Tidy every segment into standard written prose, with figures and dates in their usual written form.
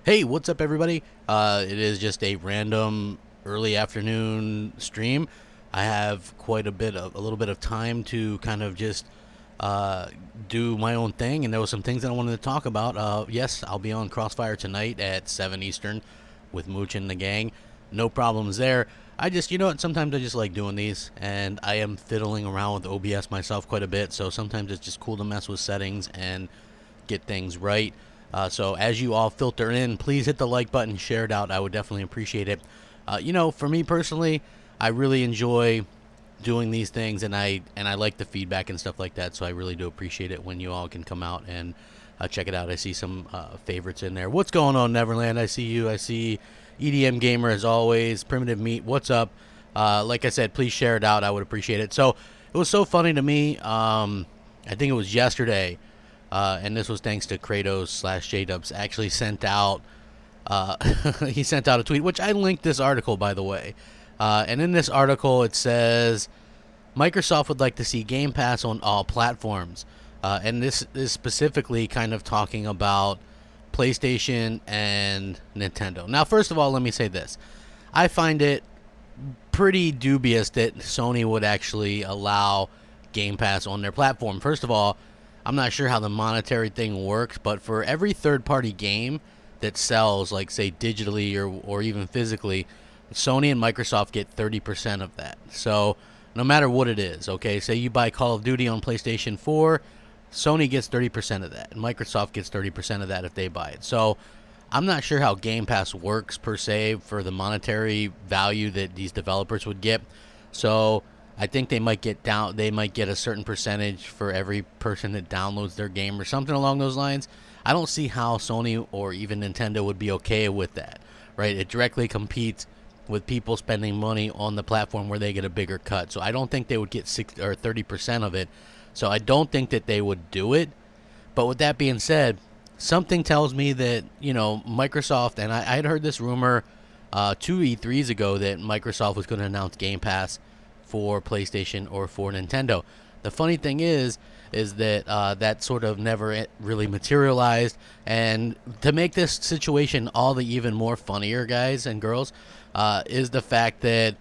Hey, what's up, everybody? It is just a random early afternoon stream. I have a little bit of time to kind of just uh, do my own thing, and there was some things that I wanted to talk about. Yes, I'll be on Crossfire tonight at 7 Eastern with Mooch and the gang. No problems there. I just, you know what, sometimes I just like doing these, and I am fiddling around with OBS myself quite a bit, so sometimes it's just cool to mess with settings and get things right. So as you all filter in, please hit the like button, share it out. I would definitely appreciate it. For me personally, I really enjoy doing these things, and I like the feedback and stuff like that. So I really do appreciate it when you all can come out and check it out. I see some favorites in there. What's going on, Neverland? I see you. I see EDM Gamer as always. Primitive Meat. What's up? Like I said, please share it out. I would appreciate it. So it was so funny to me. I think it was yesterday. And this was thanks to Kratos slash JDubs actually sent out he sent out a tweet, which I linked this article, by the way. And in this article it says Microsoft would like to see Game Pass on all platforms. And this is specifically kind of talking about PlayStation and Nintendo. Now, first of all, let me say this. I find it pretty dubious that Sony would actually allow Game Pass on their platform. First of all, I'm not sure how the monetary thing works, but for every third-party game that sells, like, say, digitally or even physically, Sony and Microsoft get 30% of that. So no matter what it is, okay, say you buy Call of Duty on PlayStation 4, Sony gets 30% of that, and Microsoft gets 30% of that if they buy it. So I'm not sure how Game Pass works, per se, for the monetary value that these developers would get. So I think they might get a certain percentage for every person that downloads their game or something along those lines. I don't see how Sony or even Nintendo would be okay with that, right? It directly competes with people spending money on the platform where they get a bigger cut. So I don't think they would get 6 or 30% of it. So I don't think that they would do it. But with that being said, something tells me that, Microsoft, and I had heard this rumor 2 E3s ago that Microsoft was going to announce Game Pass for PlayStation or for Nintendo. The funny thing is that that sort of never really materialized. And to make this situation all the even more funnier, guys and girls, is the fact that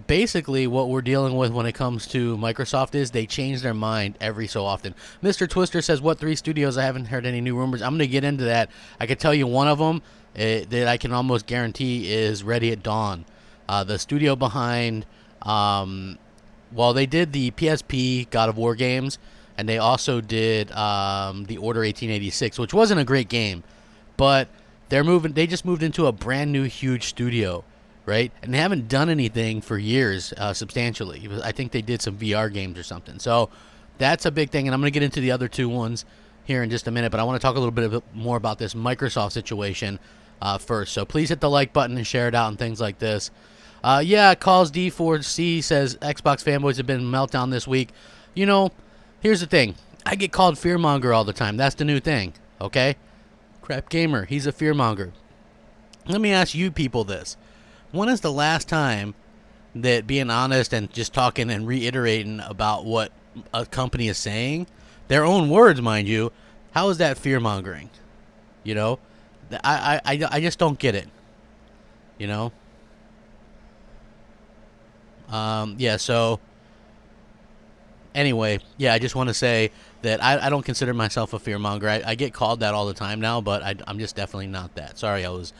basically what we're dealing with when it comes to Microsoft is they change their mind every so often. Mr. Twister says, what 3 studios? I haven't heard any new rumors. I'm going to get into that. I can tell you one of them that I can almost guarantee is Ready at Dawn. The studio behind... they did the PSP God of War games, and they also did the Order 1886, which wasn't a great game, but they just moved into a brand new huge studio, right? And they haven't done anything for years substantially. I think they did some VR games or something. So that's a big thing, and I'm going to get into the other 2 ones here in just a minute, but I want to talk a little bit more about this Microsoft situation first. So please hit the like button and share it out and things like this. Calls D4C says Xbox fanboys have been meltdown this week. Here's the thing. I get called fearmonger all the time. That's the new thing, okay? Crapgamer, he's a fearmonger. Let me ask you people this. When is the last time that being honest and just talking and reiterating about what a company is saying, their own words, mind you, how is that fearmongering? I just don't get it. So anyway, I just want to say that I don't consider myself a fearmonger. I get called that all the time now, but I'm just definitely not that. Sorry, I was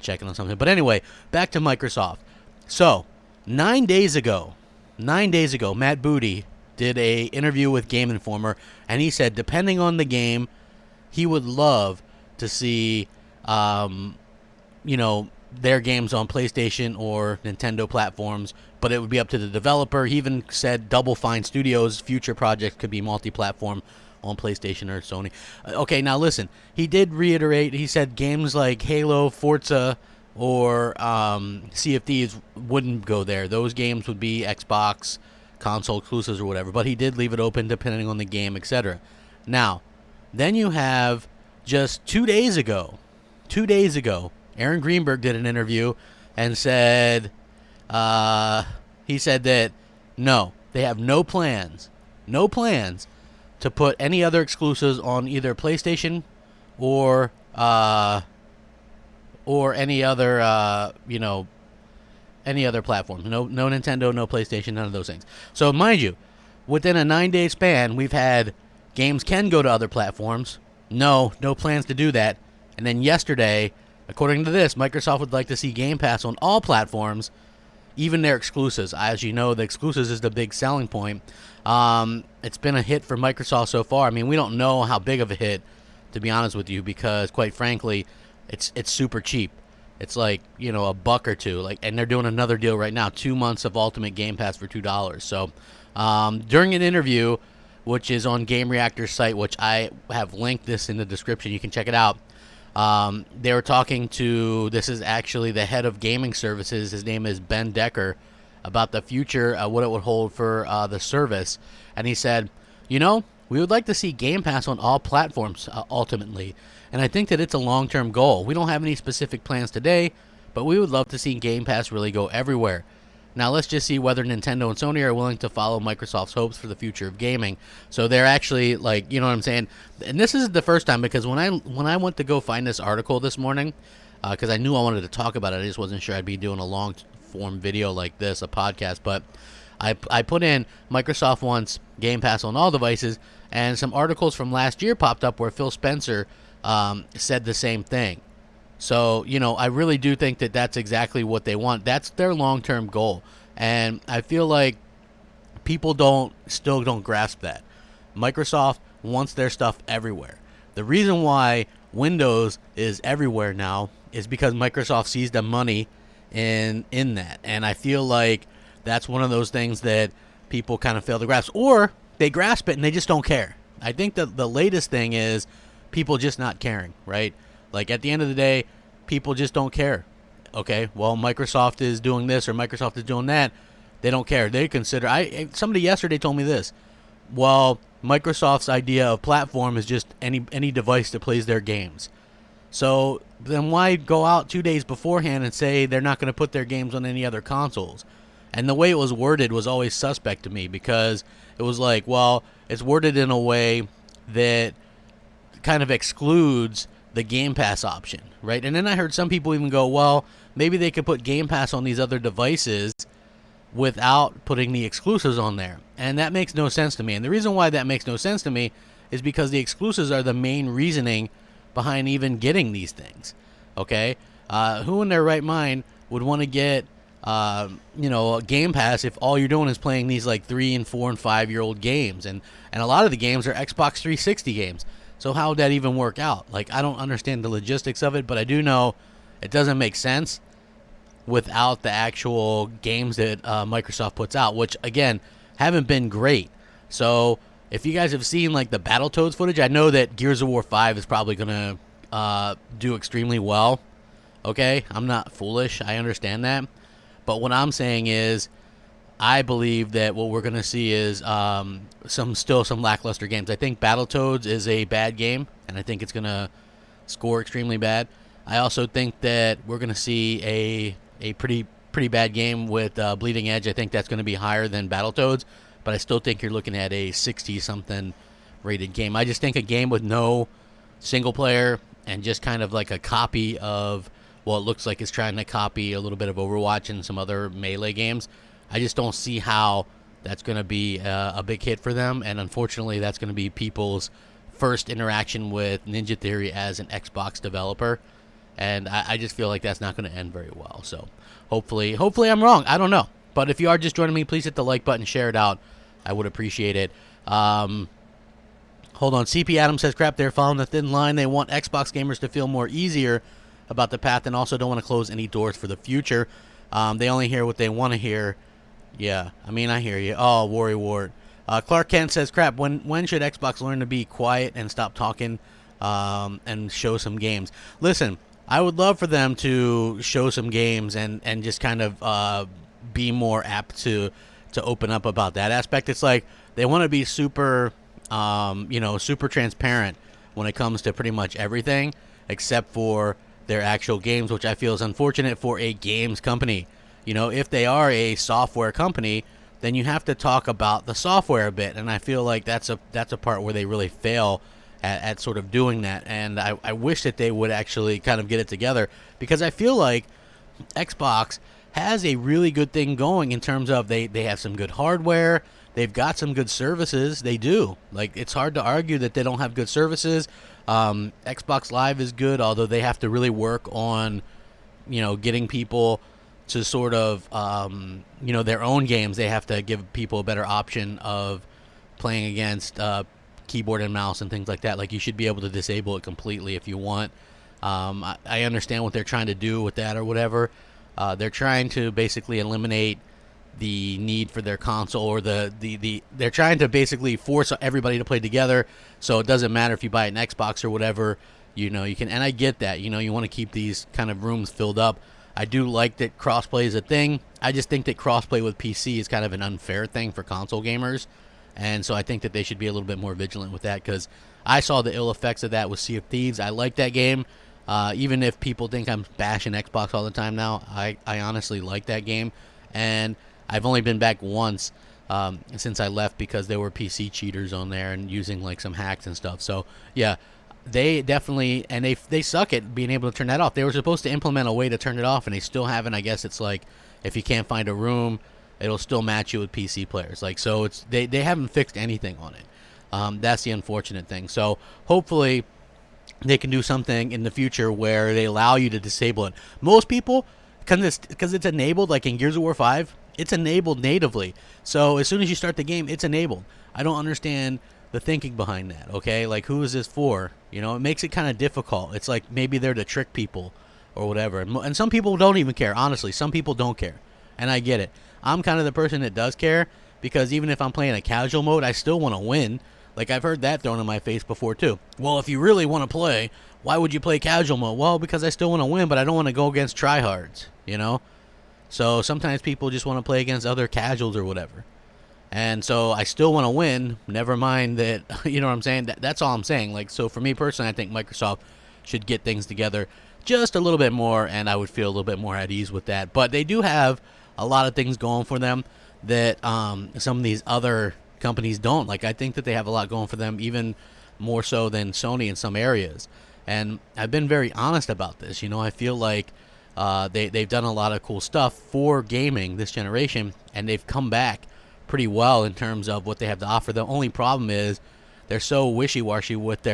checking on something. But anyway, back to Microsoft. So 9 days ago, Matt Booty did a interview with Game Informer, and he said, depending on the game, he would love to see, their games on PlayStation or Nintendo platforms, but it would be up to the developer. He even said Double Fine Studios' future projects could be multi-platform on PlayStation or Sony. Okay, now listen. He did reiterate. He said games like Halo, Forza, or Sea of Thieves wouldn't go there. Those games would be Xbox console exclusives or whatever. But he did leave it open depending on the game, etc. Now, then you have just 2 days ago, Aaron Greenberg did an interview and said, he said that no, they have no plans to put any other exclusives on either PlayStation or or any other, any other platform. No Nintendo, no PlayStation, none of those things. So mind you, within a 9-day span, we've had games can go to other platforms. No plans to do that. And then yesterday, according to this, Microsoft would like to see Game Pass on all platforms, even their exclusives. As you know, the exclusives is the big selling point. It's been a hit for Microsoft so far. I mean, we don't know how big of a hit, to be honest with you, because quite frankly, it's super cheap. It's like, a buck or two. And they're doing another deal right now, 2 months of Ultimate Game Pass for $2. So during an interview, which is on Game Reactor's site, which I have linked this in the description, you can check it out. They were talking to, this is actually the head of gaming services, his name is Ben Decker, about the future, what it would hold for the service. And he said, we would like to see Game Pass on all platforms ultimately. And I think that it's a long-term goal. We don't have any specific plans today, but we would love to see Game Pass really go everywhere. Now let's just see whether Nintendo and Sony are willing to follow Microsoft's hopes for the future of gaming. So they're actually you know what I'm saying? And this is the first time, because when I went to go find this article this morning, because I knew I wanted to talk about it, I just wasn't sure I'd be doing a long form video like this, a podcast. But I put in Microsoft wants Game Pass on all devices, and some articles from last year popped up where Phil Spencer said the same thing. So, I really do think that that's exactly what they want. That's their long-term goal. And I feel like people still don't grasp that. Microsoft wants their stuff everywhere. The reason why Windows is everywhere now is because Microsoft sees the money in that. And I feel like that's one of those things that people kind of fail to grasp. Or they grasp it and they just don't care. I think that the latest thing is people just not caring, right? At the end of the day, people just don't care. Okay, well, Microsoft is doing this or Microsoft is doing that. They don't care. They consider... somebody yesterday told me this. Well, Microsoft's idea of platform is just any device that plays their games. So then why go out 2 days beforehand and say they're not going to put their games on any other consoles? And the way it was worded was always suspect to me, because it was it's worded in a way that kind of excludes the Game Pass option, right? And then I heard some people even go, well, maybe they could put Game Pass on these other devices without putting the exclusives on there. And that makes no sense to me. And the reason why that makes no sense to me is because the exclusives are the main reasoning behind even getting these things, okay? Who in their right mind would want to get, a Game Pass if all you're doing is playing these 3 and 4 and 5 year old games? And a lot of the games are Xbox 360 games. So how would that even work out? I don't understand the logistics of it, but I do know it doesn't make sense without the actual games that Microsoft puts out, which, again, haven't been great. So if you guys have seen, the Battletoads footage, I know that Gears of War 5 is probably going to do extremely well. Okay? I'm not foolish. I understand that. But what I'm saying is, I believe that what we're going to see is some lackluster games. I think Battletoads is a bad game, and I think it's going to score extremely bad. I also think that we're going to see a pretty bad game with Bleeding Edge. I think that's going to be higher than Battletoads, but I still think you're looking at a 60-something rated game. I just think a game with no single player and just kind of like a copy of, well, it looks like it's trying to copy a little bit of Overwatch and some other Melee games. I just don't see how that's going to be a big hit for them, and unfortunately that's going to be people's first interaction with Ninja Theory as an Xbox developer, and I just feel like that's not going to end very well. So hopefully I'm wrong. I don't know. But if you are just joining me, please hit the like button, share it out. I would appreciate it. Hold on. CP Adams says, crap, they're following the thin line. They want Xbox gamers to feel more easier about the path and also don't want to close any doors for the future. They only hear what they want to hear. Yeah, I mean, I hear you. Oh, Worry Ward. Clark Kent says, crap, when should Xbox learn to be quiet and stop talking and show some games? Listen, I would love for them to show some games and just kind of be more apt to open up about that aspect. It's like they want to be super, super transparent when it comes to pretty much everything except for their actual games, which I feel is unfortunate for a games company. If they are a software company, then you have to talk about the software a bit, and I feel like that's a part where they really fail at sort of doing that. And I wish that they would actually kind of get it together, because I feel like Xbox has a really good thing going in terms of they have some good hardware. They've got some good services. They do. Like, it's hard to argue that they don't have good services. Xbox Live is good, although they have to really work on, getting people to sort of, their own games. They have to give people a better option of playing against keyboard and mouse and things like that. Like, you should be able to disable it completely if you want. I understand what they're trying to do with that or whatever. They're trying to basically eliminate the need for their console, or they're trying to basically force everybody to play together, so it doesn't matter if you buy an Xbox or whatever. You can, and I get that. You want to keep these kind of rooms filled up. I do like that crossplay is a thing. I just think that crossplay with PC is kind of an unfair thing for console gamers, and so I think that they should be a little bit more vigilant with that, because I saw the ill effects of that with Sea of Thieves. I like that game. Even if people think I'm bashing Xbox all the time now, I honestly like that game. And I've only been back once since I left, because there were PC cheaters on there and using like some hacks and stuff. So yeah, they definitely, and they suck at being able to turn that off. They were supposed to implement a way to turn it off, and they still haven't. I guess it's like, if you can't find a room, it'll still match you with PC players. Like, so it's they haven't fixed anything on it. That's the unfortunate thing. So hopefully they can do something in the future where they allow you to disable it. Most people, because it's enabled, like in Gears of War 5, it's enabled natively. So as soon as you start the game, it's enabled. I don't understand the thinking behind that, okay? Like, who is this for? It makes it kind of difficult. It's like maybe they're to trick people or whatever. And some people don't even care, honestly. Some people don't care, and I get it. I'm kind of the person that does care, because even if I'm playing a casual mode, I still want to win. Like, I've heard that thrown in my face before, too. Well, if you really want to play, why would you play casual mode? Well, because I still want to win, but I don't want to go against tryhards, So sometimes people just want to play against other casuals or whatever. And so I still want to win, never mind that, you know what I'm saying? That's all I'm saying. Like, so for me personally, I think Microsoft should get things together just a little bit more, and I would feel a little bit more at ease with that. But they do have a lot of things going for them that some of these other companies don't. Like, I think that they have a lot going for them, even more so than Sony in some areas. And I've been very honest about this. I feel like they've done a lot of cool stuff for gaming this generation, and they've come back pretty well in terms of what they have to offer. The only problem is they're so wishy-washy with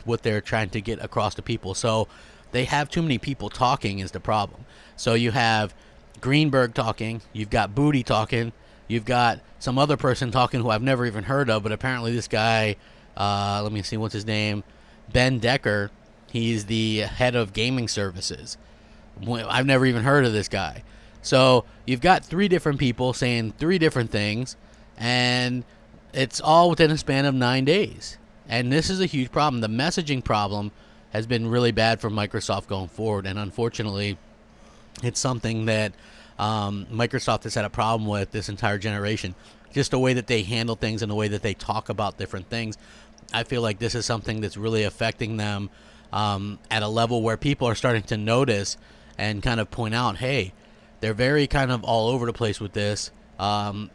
what they're trying to get across to people. So they have too many people talking is the problem. So you have Greenberg talking, you've got Booty talking, you've got some other person talking who I've never even heard of, but apparently this guy, let me see, what's his name? Ben Decker. He's the head of gaming services. I've never even heard of this guy. So you've got three different people saying three different things, and it's all within a span of 9 days. And this is a huge problem. The messaging problem has been really bad for Microsoft going forward, and unfortunately, it's something that Microsoft has had a problem with this entire generation. Just the way that they handle things and the way that they talk about different things. I feel like this is something that's really affecting them at a level where people are starting to notice and kind of point out, hey, they're very kind of all over the place with this.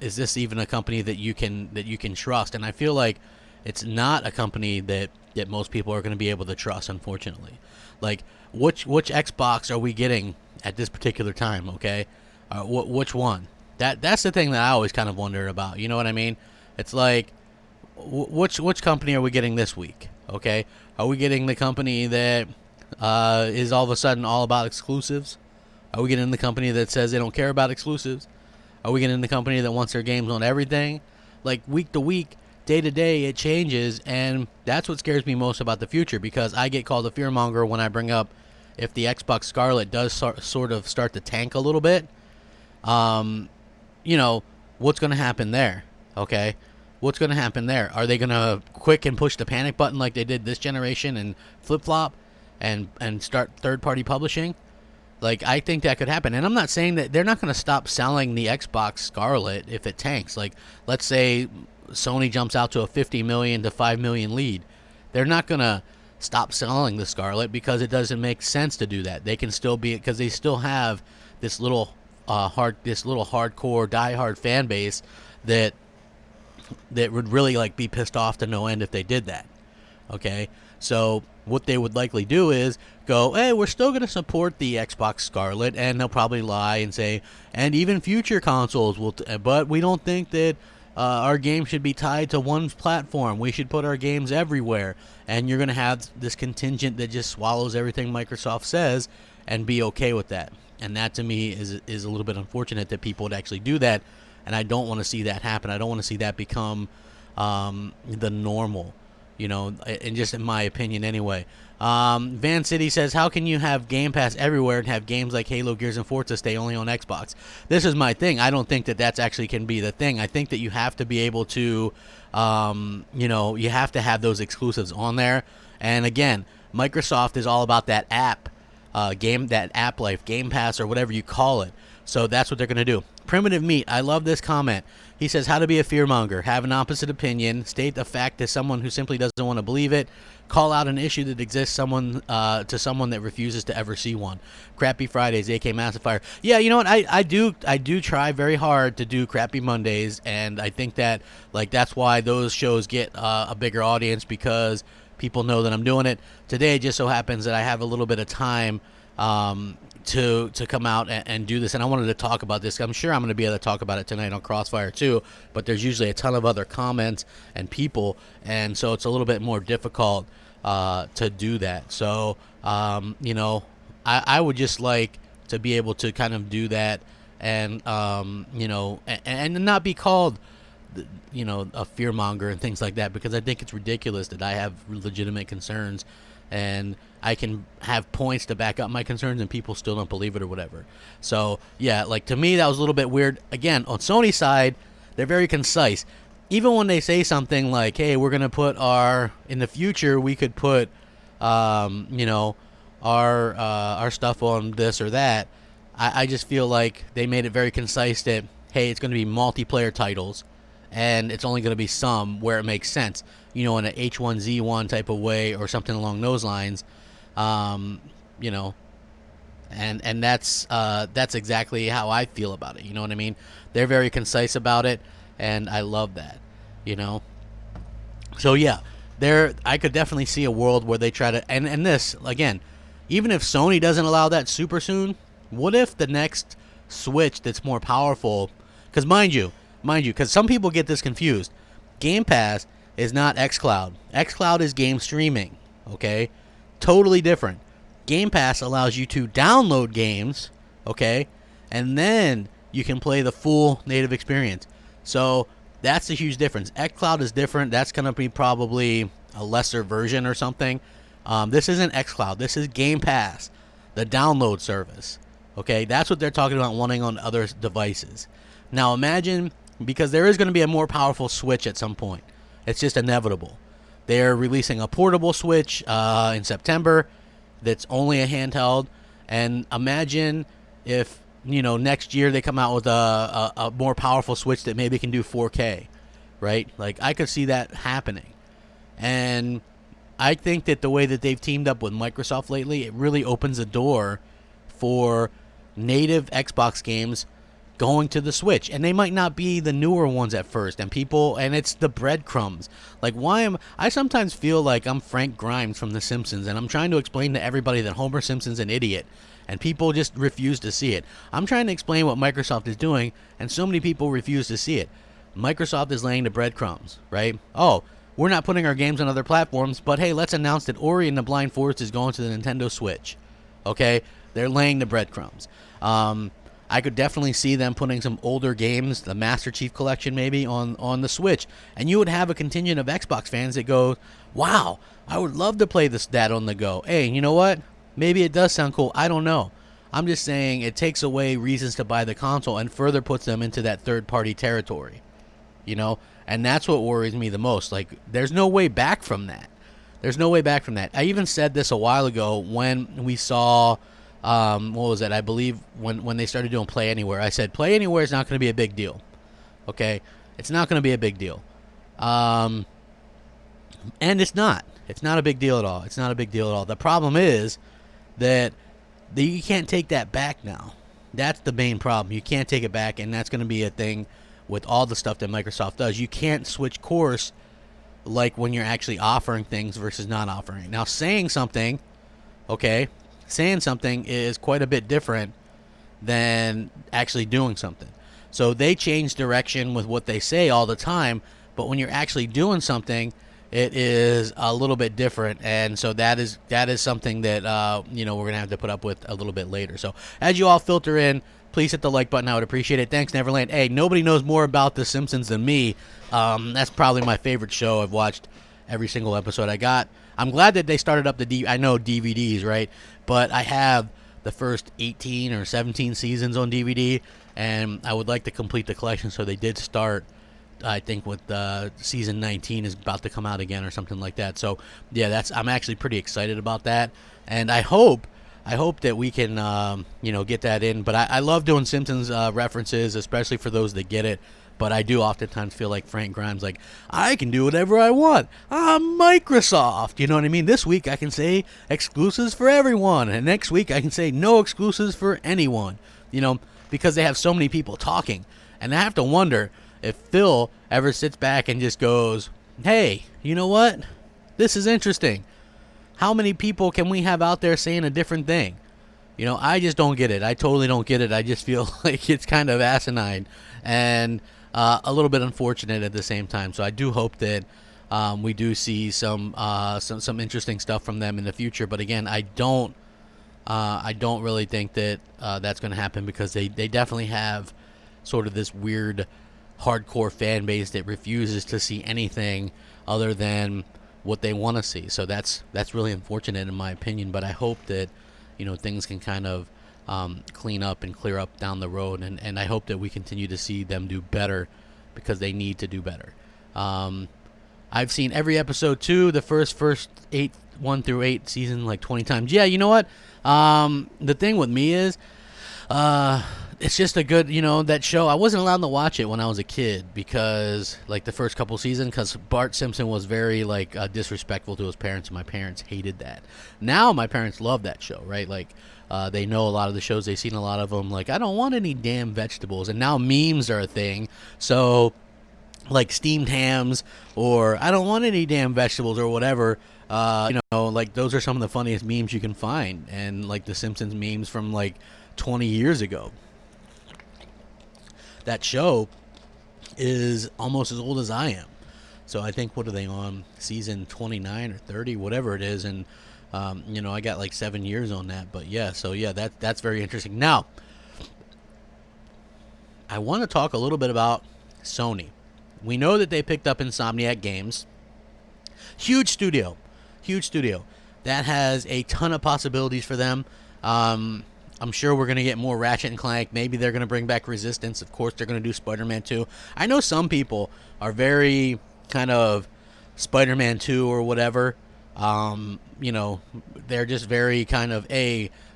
Is this even a company that you can trust? And I feel like it's not a company that most people are going to be able to trust, unfortunately. Like, which Xbox are we getting at this particular time? Okay, which one? That's the thing that I always kind of wonder about. You know what I mean? It's like, which company are we getting this week? Okay, are we getting the company that is all of a sudden all about exclusives? Are we getting the company that says they don't care about exclusives? Are we getting the company that wants their games on everything? Like, week to week, day to day, it changes, and that's what scares me most about the future, because I get called a fearmonger when I bring up if the Xbox Scarlet does sort of start to tank a little bit. What's going to happen there? Okay, what's going to happen there? Are they going to quick and push the panic button like they did this generation and flip-flop and start third-party publishing? Like, I think that could happen. And I'm not saying that they're not going to stop selling the Xbox Scarlet if it tanks. Like, let's say Sony jumps out to a 50 million to 5 million lead. They're not going to stop selling the Scarlet because it doesn't make sense to do that. They can still be, because they still have this little hardcore diehard fan base that would really like be pissed off to no end if they did that. Okay, so what they would likely do is go, hey, we're still going to support the Xbox Scarlet, and they'll probably lie and say, and even future consoles will, but we don't think that our game should be tied to one platform. We should put our games everywhere, and you're going to have this contingent that just swallows everything Microsoft says and be okay with that. And that to me is a little bit unfortunate that people would actually do that, and I don't want to see that happen. I don't want to see that become the normal. And just in my opinion anyway. Van City says, how can you have Game Pass everywhere and have games like Halo, Gears, and Forza stay only on Xbox? This is my thing. I don't think that that's actually can be the thing. I think that you have to be able to, you have to have those exclusives on there. And again, Microsoft is all about that app, that app life, Game Pass, or whatever you call it. So that's what they're going to do. Primitive Meat, I love this comment. He says, how to be a fearmonger, have an opposite opinion, state the fact to someone who simply doesn't want to believe it, call out an issue that exists to someone that refuses to ever see one. Crappy Fridays, AK Massifier. Yeah, you know what? I do try very hard to do Crappy Mondays, and I think that that's why those shows get a bigger audience, because people know that I'm doing it. Today it just so happens that I have a little bit of time to come out and do this, and I wanted to talk about this. I'm sure I'm going to be able to talk about it tonight on Crossfire too, but there's usually a ton of other comments and people, and so it's a little bit more difficult to do that. So I would just like to be able to kind of do that, and and not be called a fearmonger and things like that, because I think it's ridiculous that I have legitimate concerns and I can have points to back up my concerns and people still don't believe it or whatever. So yeah, to me that was a little bit weird. Again, on Sony's side, they're very concise. Even when they say something like, hey, we're going to put in the future we could put our stuff on this or that, I just feel like they made it very concise that, hey, it's going to be multiplayer titles, and it's only going to be some where it makes sense, in an H1Z1 type of way or something along those lines, and that's exactly how I feel about it. You know what I mean? They're very concise about it, and I love that. So yeah, I could definitely see a world where they try to, and this again, even if Sony doesn't allow that super soon, what if the next Switch that's more powerful? Because mind you, because some people get this confused. Game Pass is not xCloud. xCloud is game streaming, okay? Totally different. Game Pass allows you to download games, okay? And then you can play the full native experience. So that's a huge difference. xCloud is different. That's going to be probably a lesser version or something. This isn't xCloud. This is Game Pass, the download service, okay? That's what they're talking about wanting on other devices. Now imagine, because there is going to be a more powerful Switch at some point. It's just inevitable. They're releasing a portable Switch in September that's only a handheld. And imagine if, next year they come out with a more powerful Switch that maybe can do 4K, right? I could see that happening. And I think that the way that they've teamed up with Microsoft lately, it really opens the door for native Xbox games going to the Switch, and they might not be the newer ones at first, and it's the breadcrumbs. I sometimes feel like I'm Frank Grimes from The Simpsons, and I'm trying to explain to everybody that Homer Simpson's an idiot, and people just refuse to see it. I'm trying to explain what Microsoft is doing, and so many people refuse to see it. Microsoft is laying the breadcrumbs, right? Oh, we're not putting our games on other platforms, but hey, let's announce that Ori and the Blind Forest is going to the Nintendo Switch. Okay? They're laying the breadcrumbs. I could definitely see them putting some older games, the Master Chief Collection maybe, on the Switch. And you would have a contingent of Xbox fans that go, wow, I would love to play that on the go. Hey, you know what? Maybe it does sound cool. I don't know. I'm just saying it takes away reasons to buy the console and further puts them into that third-party territory. And that's what worries me the most. There's no way back from that. There's no way back from that. I even said this a while ago when we saw... what was it? I believe when they started doing Play Anywhere, I said Play Anywhere is not going to be a big deal. Okay? It's not going to be a big deal. And it's not. It's not a big deal at all. It's not a big deal at all. The problem is that you can't take that back now. That's the main problem. You can't take it back, and that's going to be a thing with all the stuff that Microsoft does. You can't switch course like when you're actually offering things versus not offering. Now, saying something, okay, saying something is quite a bit different than actually doing something. So they change direction with what they say all the time, but when you're actually doing something, it is a little bit different. And so that is something that we're gonna have to put up with a little bit later. So as you all filter in, please hit the like button. I would appreciate it. Thanks, Neverland. Hey, nobody knows more about The Simpsons than me. That's probably my favorite show. I've watched every single episode I got. I'm glad that they started up I know DVDs, right? But I have the first 18 or 17 seasons on DVD, and I would like to complete the collection. So they did start, I think, with season 19 is about to come out again or something like that. So yeah, I'm actually pretty excited about that, and I hope that we can get that in. But I love doing Simpsons references, especially for those that get it. But I do oftentimes feel like Frank Grimes, like, I can do whatever I want. I'm Microsoft. You know what I mean? This week I can say exclusives for everyone. And next week I can say no exclusives for anyone. Because they have so many people talking. And I have to wonder if Phil ever sits back and just goes, hey, you know what? This is interesting. How many people can we have out there saying a different thing? I just don't get it. I totally don't get it. I just feel like it's kind of asinine. And a little bit unfortunate at the same time. So I do hope that we do see some interesting stuff from them in the future. But again, I don't really think that that's going to happen, because they definitely have sort of this weird hardcore fan base that refuses to see anything other than what they want to see. So that's really unfortunate in my opinion. But I hope that things can kind of clean up and clear up down the road, and I hope that we continue to see them do better, because they need to do better. I've seen every episode too, the first 1 through 8 season like 20 times. Yeah, you know what? The thing with me is, it's just a good, that show. I wasn't allowed to watch it when I was a kid, because like the first couple seasons, because Bart Simpson was very disrespectful to his parents, and my parents hated that. Now my parents love that show, right? Like, they know a lot of the shows, they've seen a lot of them. Like, I don't want any damn vegetables, and now memes are a thing. So like steamed hams, or I don't want any damn vegetables, or whatever. Like those are some of the funniest memes you can find, and like the Simpsons memes from like 20 years ago. That show is almost as old as I am. So I think, what are they on? Season 29 or 30, whatever it is. And, I got like 7 years on that. But yeah, so yeah, that's very interesting. Now, I want to talk a little bit about Sony. We know that they picked up Insomniac Games. Huge studio. That has a ton of possibilities for them. I'm sure we're going to get more Ratchet and Clank. Maybe they're going to bring back Resistance. Of course, they're going to do Spider-Man 2. I know some people are very kind of Spider-Man 2 or whatever. They're just very kind of,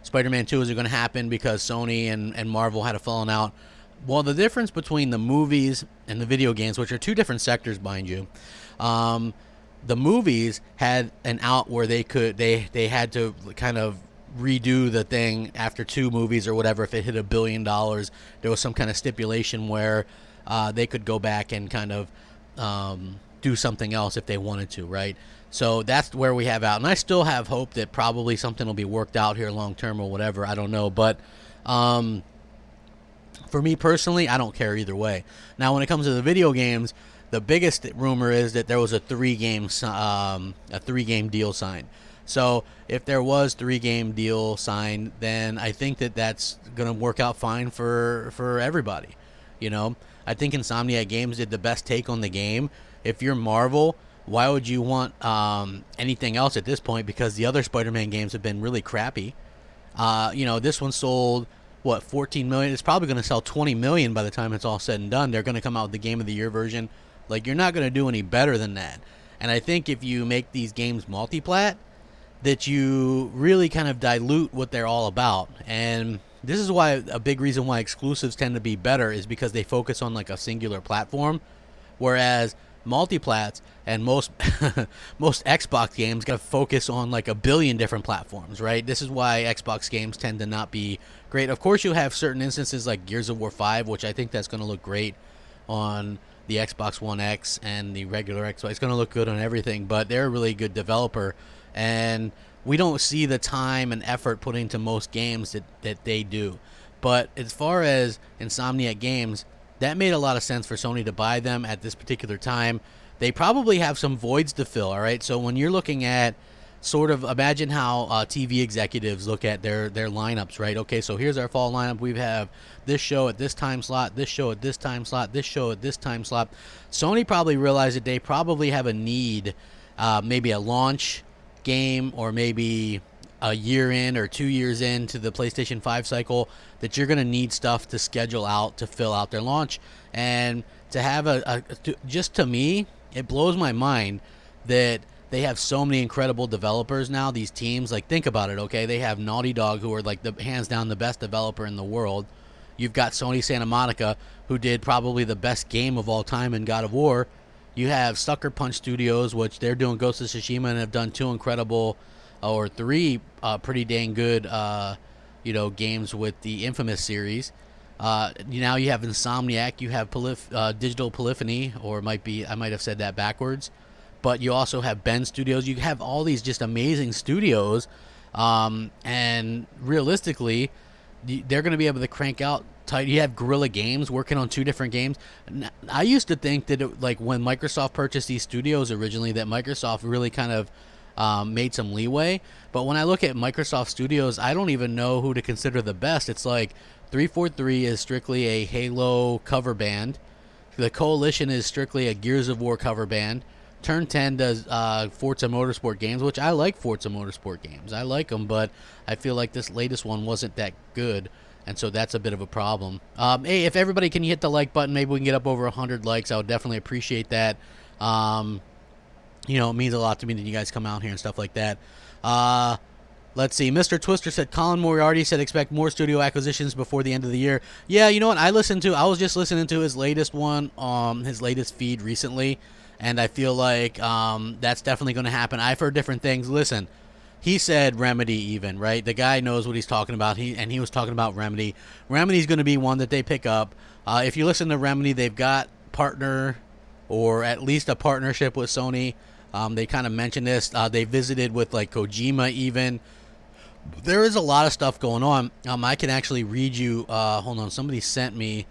Spider-Man 2 is going to happen because Sony and Marvel had a falling out. Well, the difference between the movies and the video games, which are two different sectors, mind you, the movies had an out where they had to kind of redo the thing after 2 movies or whatever. If it hit $1 billion, there was some kind of stipulation where they could go back and kind of do something else if they wanted to, right? So that's where we have out, and I still have hope that probably something will be worked out here long term or whatever. I don't know, but for me personally, I don't care either way. Now, when it comes to the video games, the biggest rumor is that there was a 3-game deal signed. So if there was 3-game deal signed, then I think that's going to work out fine for everybody. I think Insomniac Games did the best take on the game. If you're Marvel, why would you want anything else at this point? Because the other Spider-Man games have been really crappy. This one sold, 14 million? It's probably going to sell 20 million by the time it's all said and done. They're going to come out with the Game of the Year version. Like, you're not going to do any better than that. And I think if you make these games multi-plat, that you really kind of dilute what they're all about. And this is why a big reason why exclusives tend to be better is because they focus on like a singular platform, whereas multiplats and most most Xbox games got to focus on like a billion different platforms, right? This is why Xbox games tend to not be great. Of course, you have certain instances like Gears of War 5, which I think that's going to look great on the Xbox One X and the regular Xbox. It's going to look good on everything, but they're a really good developer, and we don't see the time and effort put into most games that they do. But as far as Insomniac Games, that made a lot of sense for Sony to buy them at this particular time. They probably have some voids to fill, all right? So when you're looking at sort of, imagine how TV executives look at their lineups, right? Okay, so here's our fall lineup. We have this show at this time slot, this show at this time slot, this show at this time slot. Sony probably realized that they probably have a need, maybe a launch game, or maybe a year in or 2 years into the PlayStation 5 cycle, that you're going to need stuff to schedule out to fill out their launch. And to have just to me, it blows my mind that they have so many incredible developers now, these teams. Like, think about it, okay? They have Naughty Dog, who are like the hands down the best developer in the world. You've got Sony Santa Monica, who did probably the best game of all time in God of War. You have Sucker Punch Studios, which they're doing Ghost of Tsushima and have done two incredible, or three pretty dang good, games with the Infamous series. Now you have Insomniac, you have Digital Polyphony, or I might have said that backwards. But you also have Ben Studios. You have all these just amazing studios, and realistically, they're going to be able to crank out tight. You have Guerrilla Games working on two different games. I used to think that when Microsoft purchased these studios originally, that Microsoft really kind of made some leeway. But when I look at Microsoft Studios, I don't even know who to consider the best. It's like 343 is strictly a Halo cover band. The Coalition is strictly a Gears of War cover band. Turn 10 does Forza Motorsport games, which I like Forza Motorsport games. I like them, but I feel like this latest one wasn't that good, and so that's a bit of a problem. Hey, if everybody can hit the like button, maybe we can get up over 100 likes. I would definitely appreciate that. It means a lot to me that you guys come out here and stuff like that. Let's see. Mr. Twister said, Colin Moriarty said expect more studio acquisitions before the end of the year. Yeah, you know what? I was just listening to his latest one, his latest feed recently, and I feel like that's definitely going to happen. I've heard different things. Listen, he said Remedy even, right? The guy knows what he's talking about. He was talking about Remedy. Remedy's going to be one that they pick up. If you listen to Remedy, they've got partner, or at least a partnership with Sony. They kind of mentioned this. They visited with like Kojima even. There is a lot of stuff going on. I can actually read you. Hold on. Somebody sent me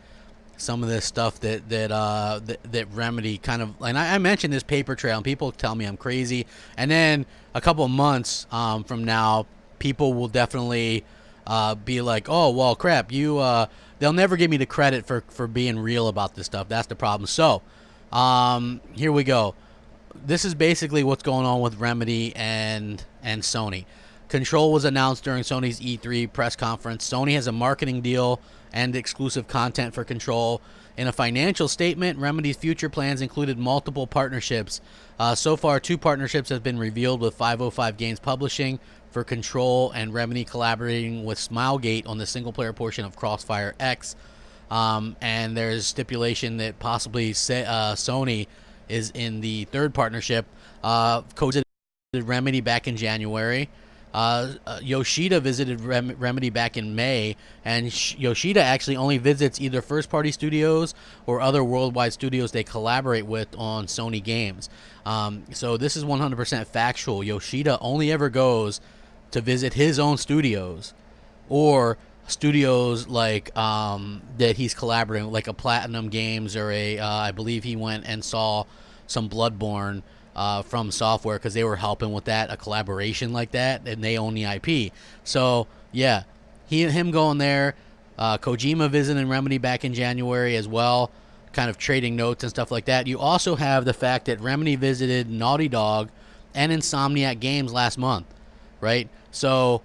some of this stuff that Remedy kind of, and I mentioned this paper trail, and people tell me I'm crazy. And then a couple of months from now, people will definitely be like, oh well, crap, they'll never give me the credit for being real about this stuff. That's the problem. So here we go. This is basically what's going on with Remedy and Sony. Control was announced during Sony's E3 press conference. Sony has a marketing deal and exclusive content for Control. In a financial statement, Remedy's future plans included multiple partnerships. So far, 2 partnerships have been revealed, with 505 Games Publishing for Control and Remedy collaborating with Smilegate on the single-player portion of Crossfire X. And there's stipulation that possibly Sony is in the third partnership. Visited Remedy back in January. Yoshida visited Remedy back in May, and Yoshida actually only visits either first-party studios or other worldwide studios they collaborate with on Sony games. So this is 100% factual. Yoshida only ever goes to visit his own studios, or studios like that he's collaborating with, like a Platinum Games, or I believe he went and saw some Bloodborne from Software, because they were helping with that, a collaboration like that, and they own the IP. So yeah, him going there. Kojima visiting Remedy back in January as well, kind of trading notes and stuff like that. You also have the fact that Remedy visited Naughty Dog and Insomniac Games last month, right? So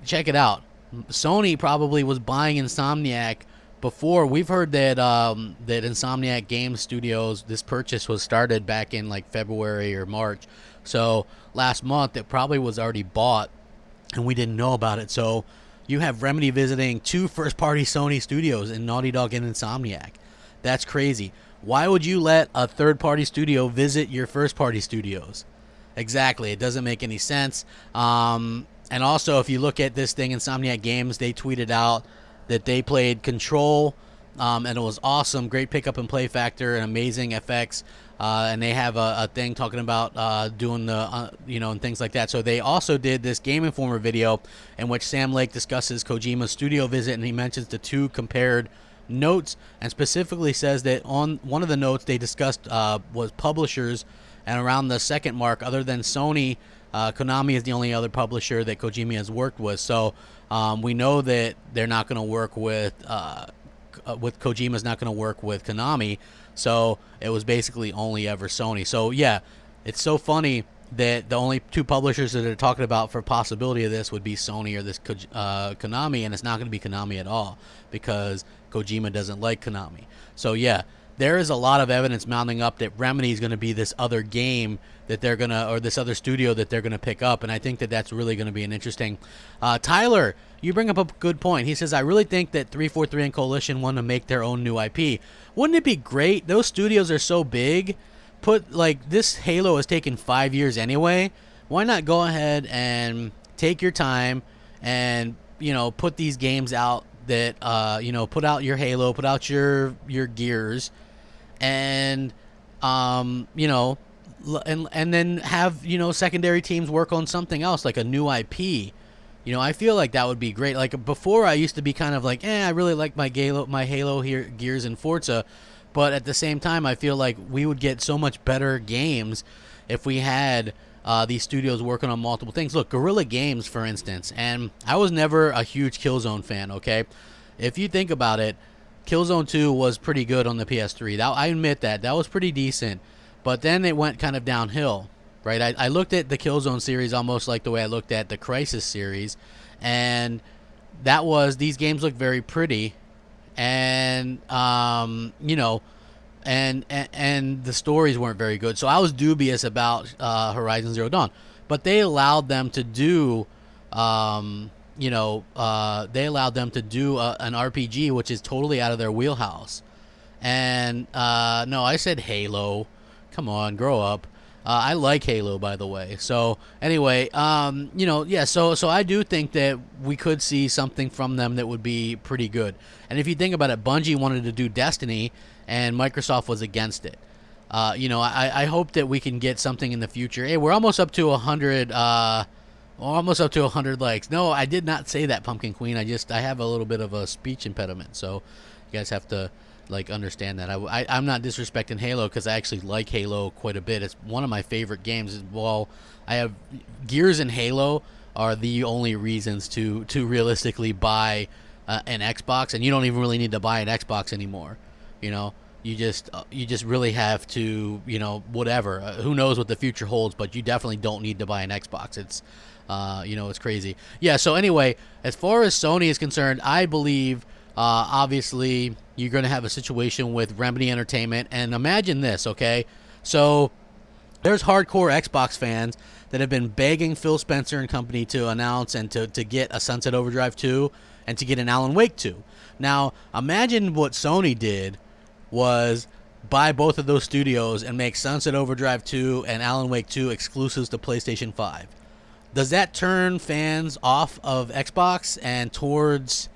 check it out. Sony probably was buying Insomniac before. We've heard that that Insomniac Games Studios, this purchase was started back in like February or March. So last month it probably was already bought, and we didn't know about it. So you have Remedy visiting 2 first-party Sony studios in Naughty Dog and Insomniac. That's crazy. Why would you let a third-party studio visit your first-party studios? Exactly. It doesn't make any sense. And also, if you look at this thing, Insomniac Games, they tweeted out that they played Control and it was awesome. Great pickup and play factor and amazing FX. And they have a thing talking about doing the, and things like that. So they also did this Game Informer video in which Sam Lake discusses Kojima's studio visit, and he mentions the two compared notes, and specifically says that on one of the notes they discussed was publishers, and around the second mark, other than Sony, Konami is the only other publisher that Kojima has worked with. So we know that they're not going to work with Kojima's not going to work with Konami. So it was basically only ever Sony. So yeah, it's so funny that the only two publishers that are talking about for possibility of this would be Sony or this Konami, and it's not going to be Konami at all because Kojima doesn't like Konami. So yeah, there is a lot of evidence mounting up that Remedy is going to be this other game that they're going to, or this other studio that they're going to pick up, and I think that that's really going to be an interesting. Tyler, you bring up a good point. He says, I really think that 343 and Coalition want to make their own new IP. Wouldn't it be great? Those studios are so big. This Halo has taken 5 years anyway. Why not go ahead and take your time and, put these games out that, put out your Halo, put out your Gears, and, and then have, secondary teams work on something else, like a new IP. I feel like that would be great. Like before, I used to be kind of like, I really like my Halo here, Gears and Forza, but at the same time, I feel like we would get so much better games if we had these studios working on multiple things. Look, Guerrilla Games, for instance, and I was never a huge Killzone fan. Okay, if you think about it, Killzone 2 was pretty good on the PS3. I admit that was pretty decent, but then it went kind of downhill. Right, I looked at the Killzone series almost like the way I looked at the Crysis series, and that was, these games look very pretty, and and the stories weren't very good. So I was dubious about Horizon Zero Dawn, but they allowed them to do, an RPG which is totally out of their wheelhouse. And no, I said Halo. Come on, grow up. I like Halo, by the way. So anyway, So I do think that we could see something from them that would be pretty good. And if you think about it, Bungie wanted to do Destiny, and Microsoft was against it. I hope that we can get something in the future. Hey, we're almost up to 100. Almost up to 100 likes. No, I did not say that, Pumpkin Queen. I have a little bit of a speech impediment, so you guys have to understand that. I'm not disrespecting Halo because I actually like Halo quite a bit. It's one of my favorite games. Well, I have Gears and Halo are the only reasons to realistically buy an Xbox, and you don't even really need to buy an Xbox anymore. You just really have to, whatever. Who knows what the future holds, but you definitely don't need to buy an Xbox. It's it's crazy. Yeah, so anyway, as far as Sony is concerned, I believe obviously you're going to have a situation with Remedy Entertainment, and imagine this, okay? So there's hardcore Xbox fans that have been begging Phil Spencer and company to announce and to get a Sunset Overdrive 2 and to get an Alan Wake 2. Now, imagine what Sony did was buy both of those studios and make Sunset Overdrive 2 and Alan Wake 2 exclusives to PlayStation 5. Does that turn fans off of Xbox and towards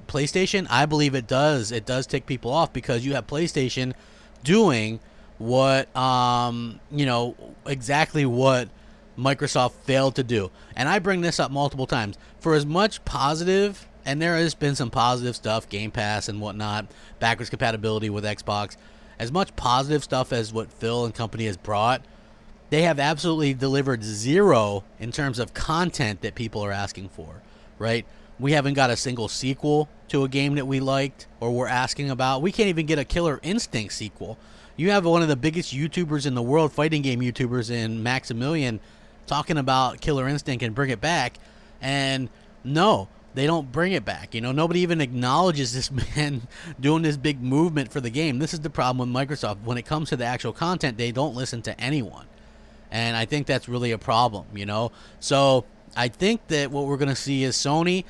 PlayStation? I believe it does. It does take people off because you have PlayStation doing what, exactly what Microsoft failed to do. And I bring this up multiple times. For as much positive, and there has been some positive stuff, Game Pass and whatnot, backwards compatibility with Xbox, as much positive stuff as what Phil and company has brought, they have absolutely delivered zero in terms of content that people are asking for, right? We haven't got a single sequel to a game that we liked or we're asking about. We can't even get a Killer Instinct sequel. You have one of the biggest YouTubers in the world, fighting game YouTubers, in Maximilian, talking about Killer Instinct and bring it back, and no, they don't bring it back. Nobody even acknowledges this man doing this big movement for the game. This is the problem with Microsoft. When it comes to the actual content, they don't listen to anyone. And I think that's really a problem, So I think that what we're going to see is Sony.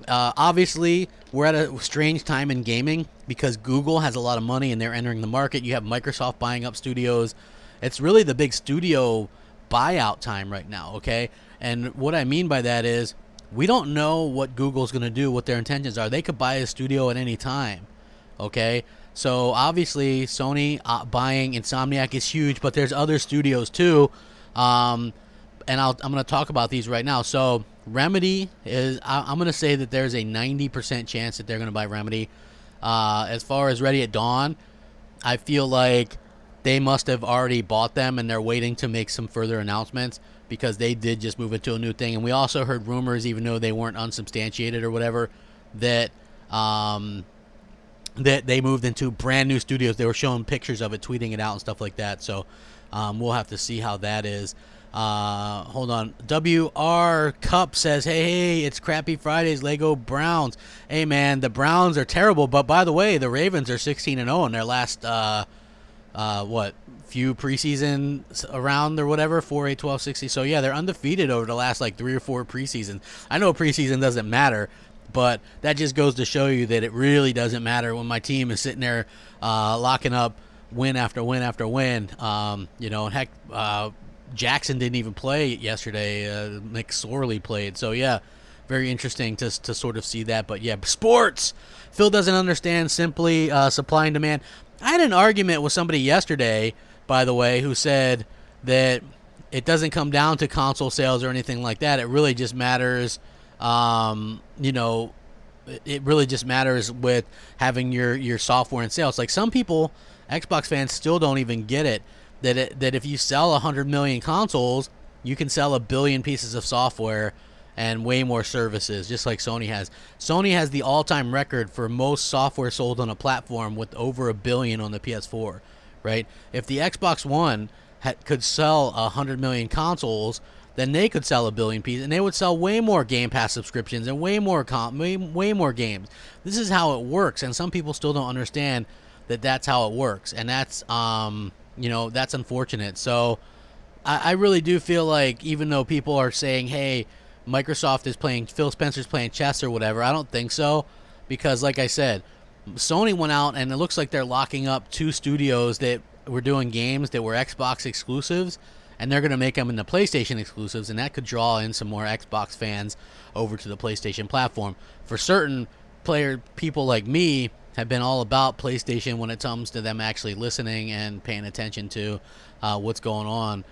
Obviously, we're at a strange time in gaming because Google has a lot of money and they're entering the market. You have Microsoft buying up studios. It's really the big studio buyout time right now, okay? And what I mean by that is we don't know what Google's going to do, what their intentions are. They could buy a studio at any time. Okay, so obviously Sony buying Insomniac is huge, but there's other studios too, and I'm going to talk about these right now. So Remedy is, I'm going to say that there's a 90% chance that they're going to buy Remedy. As far as Ready at Dawn, I feel like they must have already bought them and they're waiting to make some further announcements, because they did just move into a new thing. And we also heard rumors, even though they weren't unsubstantiated or whatever, that that they moved into brand new studios. They were showing pictures of it, tweeting it out and stuff like that. So we'll have to see how that is. Hold on. WR Cup says, hey, it's Crappy Fridays, Lego Browns. Hey, man, the Browns are terrible. But by the way, the Ravens are 16-0 in their last, few preseason around or whatever, 4, 8, 12, 60. So, yeah, they're undefeated over the last, 3 or 4 preseasons. I know preseason doesn't matter, but that just goes to show you that it really doesn't matter when my team is sitting there locking up win after win after win. And heck, Jackson didn't even play yesterday. McSorley played. So, yeah, very interesting to sort of see that. But, yeah, sports. Phil doesn't understand simply supply and demand. I had an argument with somebody yesterday, by the way, who said that it doesn't come down to console sales or anything like that. It really just matters, it really just matters with having your software and sales. Like, some people, Xbox fans, still don't even get it. That if you sell 100 million consoles, you can sell 1 billion pieces of software and way more services, just like Sony has. Sony has the all-time record for most software sold on a platform, with over 1 billion on the PS4, right? If the Xbox One could sell 100 million consoles, then they could sell 1 billion pieces, and they would sell way more Game Pass subscriptions and way more games. This is how it works, and some people still don't understand that that's how it works, and that's that's unfortunate. So I really do feel like, even though people are saying, hey, Microsoft is playing, Phil Spencer's playing chess or whatever, I don't think so, because like I said, Sony went out and it looks like they're locking up 2 studios that were doing games that were Xbox exclusives, and they're going to make them into PlayStation exclusives, and that could draw in some more Xbox fans over to the PlayStation platform. For certain people like me have been all about PlayStation when it comes to them actually listening and paying attention to what's going on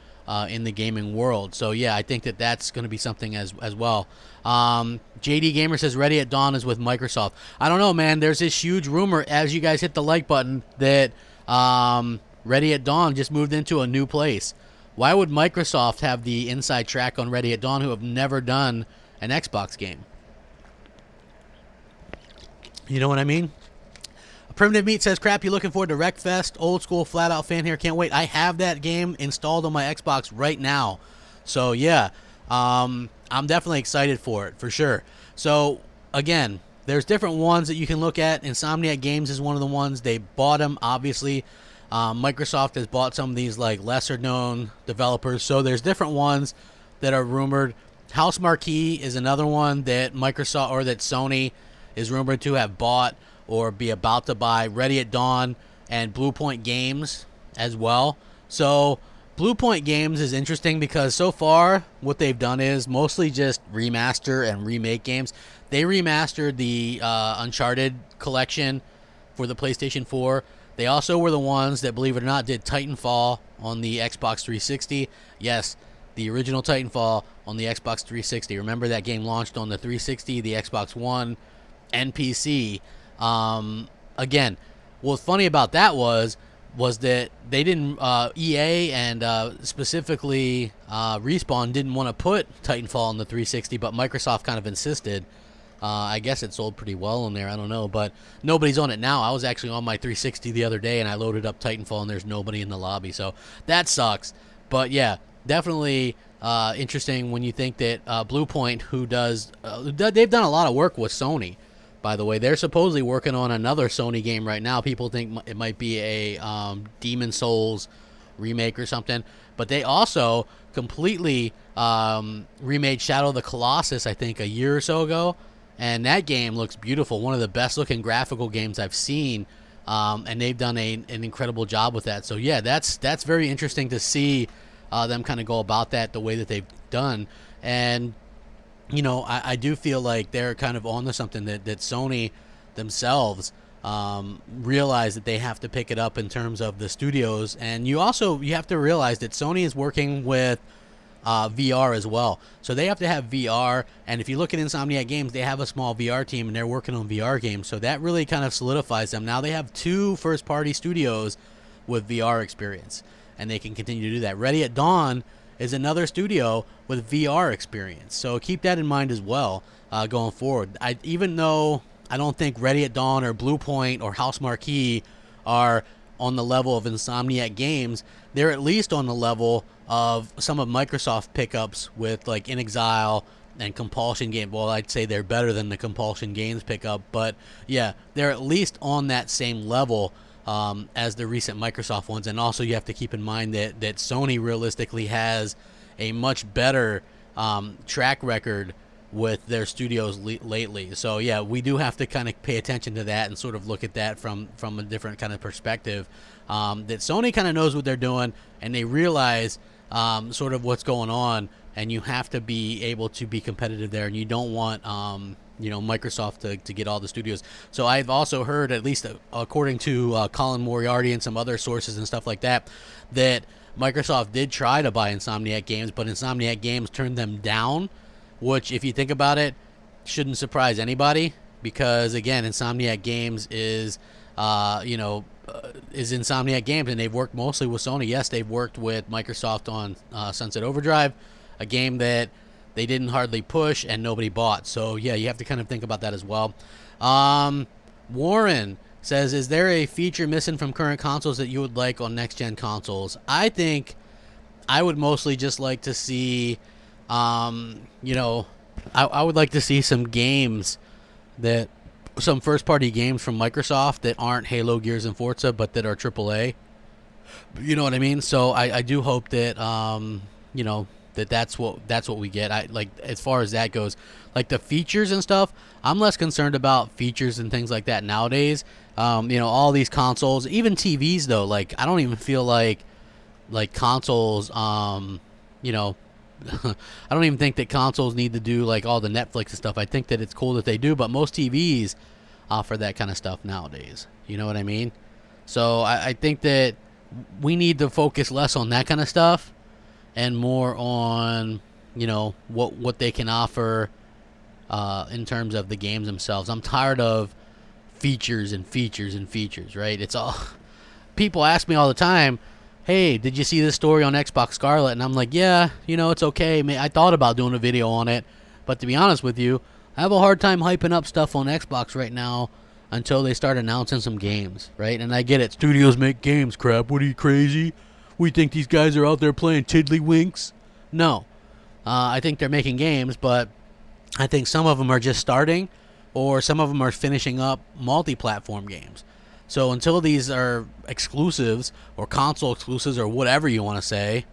in the gaming world. So, yeah, I think that's going to be something as well. JD Gamer says Ready at Dawn is with Microsoft. I don't know, man. There's this huge rumor, as you guys hit the like button, that Ready at Dawn just moved into a new place. Why would Microsoft have the inside track on Ready at Dawn, who have never done an Xbox game? You know what I mean? Primitive Meat says, crap, you looking forward to Wreckfest? Old school flat out fan here. Can't wait. I have that game installed on my Xbox right now. So, yeah, I'm definitely excited for it, for sure. So, again, there's different ones that you can look at. Insomniac Games is one of the ones. They bought them, obviously. Microsoft has bought some of these, lesser-known developers. So, there's different ones that are rumored. House Marquee is another one that Microsoft, or that Sony is rumored to have bought or be about to buy. Ready at Dawn and Blue Point Games as well. So Blue Point Games is interesting because so far what they've done is mostly just remaster and remake games. They remastered the Uncharted collection for the PlayStation 4. They also were the ones that, believe it or not, did Titanfall on the Xbox 360. Yes, the original Titanfall on the Xbox 360. Remember, that game launched on the 360, the Xbox One, and PC. Again, what's funny about that was that they didn't, EA and specifically Respawn didn't want to put Titanfall on the 360, but Microsoft kind of insisted. I guess it sold pretty well in there, I don't know, but nobody's on it now. I was actually on my 360 the other day, and I loaded up Titanfall, and there's nobody in the lobby, so that sucks. But yeah, definitely interesting when you think that Blue Point, who does, they've done a lot of work with Sony. By the way, they're supposedly working on another Sony game right now. People think it might be a Demon Souls remake or something. But they also completely remade Shadow of the Colossus, I think, a year or so ago. And that game looks beautiful. One of the best-looking graphical games I've seen. And they've done an incredible job with that. So, yeah, that's very interesting to see them kind of go about that the way that they've done. And I do feel like they're kind of onto something that Sony themselves realize that they have to pick it up in terms of the studios. And you have to realize that Sony is working with VR as well. So they have to have VR. And if you look at Insomniac Games, they have a small VR team and they're working on VR games. So that really kind of solidifies them. Now they have 2 first-party studios with VR experience, and they can continue to do that. Ready at Dawn is another studio with VR experience. So keep that in mind as well going forward. Even though I don't think Ready at Dawn or Bluepoint or House Marquee are on the level of Insomniac Games, they're at least on the level of some of Microsoft pickups with like In Exile and Compulsion Games. Well, I'd say they're better than the Compulsion Games pickup, but yeah, they're at least on that same level as the recent Microsoft ones. And also you have to keep in mind that Sony realistically has a much better track record with their studios lately. So yeah, we do have to kind of pay attention to that and sort of look at that from a different kind of perspective. That Sony kind of knows what they're doing, and they realize sort of what's going on, and you have to be able to be competitive there, and you don't want Microsoft to get all the studios. So I've also heard, at least according to Colin Moriarty and some other sources and stuff like that, that Microsoft did try to buy Insomniac Games, but Insomniac Games turned them down, which, if you think about it, shouldn't surprise anybody, because again, Insomniac Games is Insomniac Games, and they've worked mostly with Sony. Yes, they've worked with Microsoft on Sunset Overdrive, a game that they didn't hardly push and nobody bought. So yeah, you have to kind of think about that as well. Warren says, is there a feature missing from current consoles that you would like on next-gen consoles? I think I would mostly just like to see, I would like to see some games some first-party games from Microsoft that aren't Halo, Gears, and Forza, but that are AAA. You know what I mean? So I do hope that, that's what we get. As far as that goes, like the features and stuff, I'm less concerned about features and things like that nowadays. All these consoles, even TVs though, like I don't even feel like consoles, I don't even think that consoles need to do like all the Netflix and stuff. I think that it's cool that they do, but most TVs offer that kind of stuff nowadays. You know what I mean? So I think that we need to focus less on that kind of stuff and more on, what they can offer in terms of the games themselves. I'm tired of features and features and features, right? It's all people ask me all the time, hey, did you see this story on Xbox Scarlet? And I'm like, yeah, it's okay. I thought about doing a video on it, but to be honest with you, I have a hard time hyping up stuff on Xbox right now until they start announcing some games, right? And I get it. Studios make games, crap. What are you, crazy? We think these guys are out there playing tiddlywinks? No. I think they're making games, but I think some of them are just starting, or some of them are finishing up multi-platform games. So until these are exclusives or console exclusives or whatever you want to say,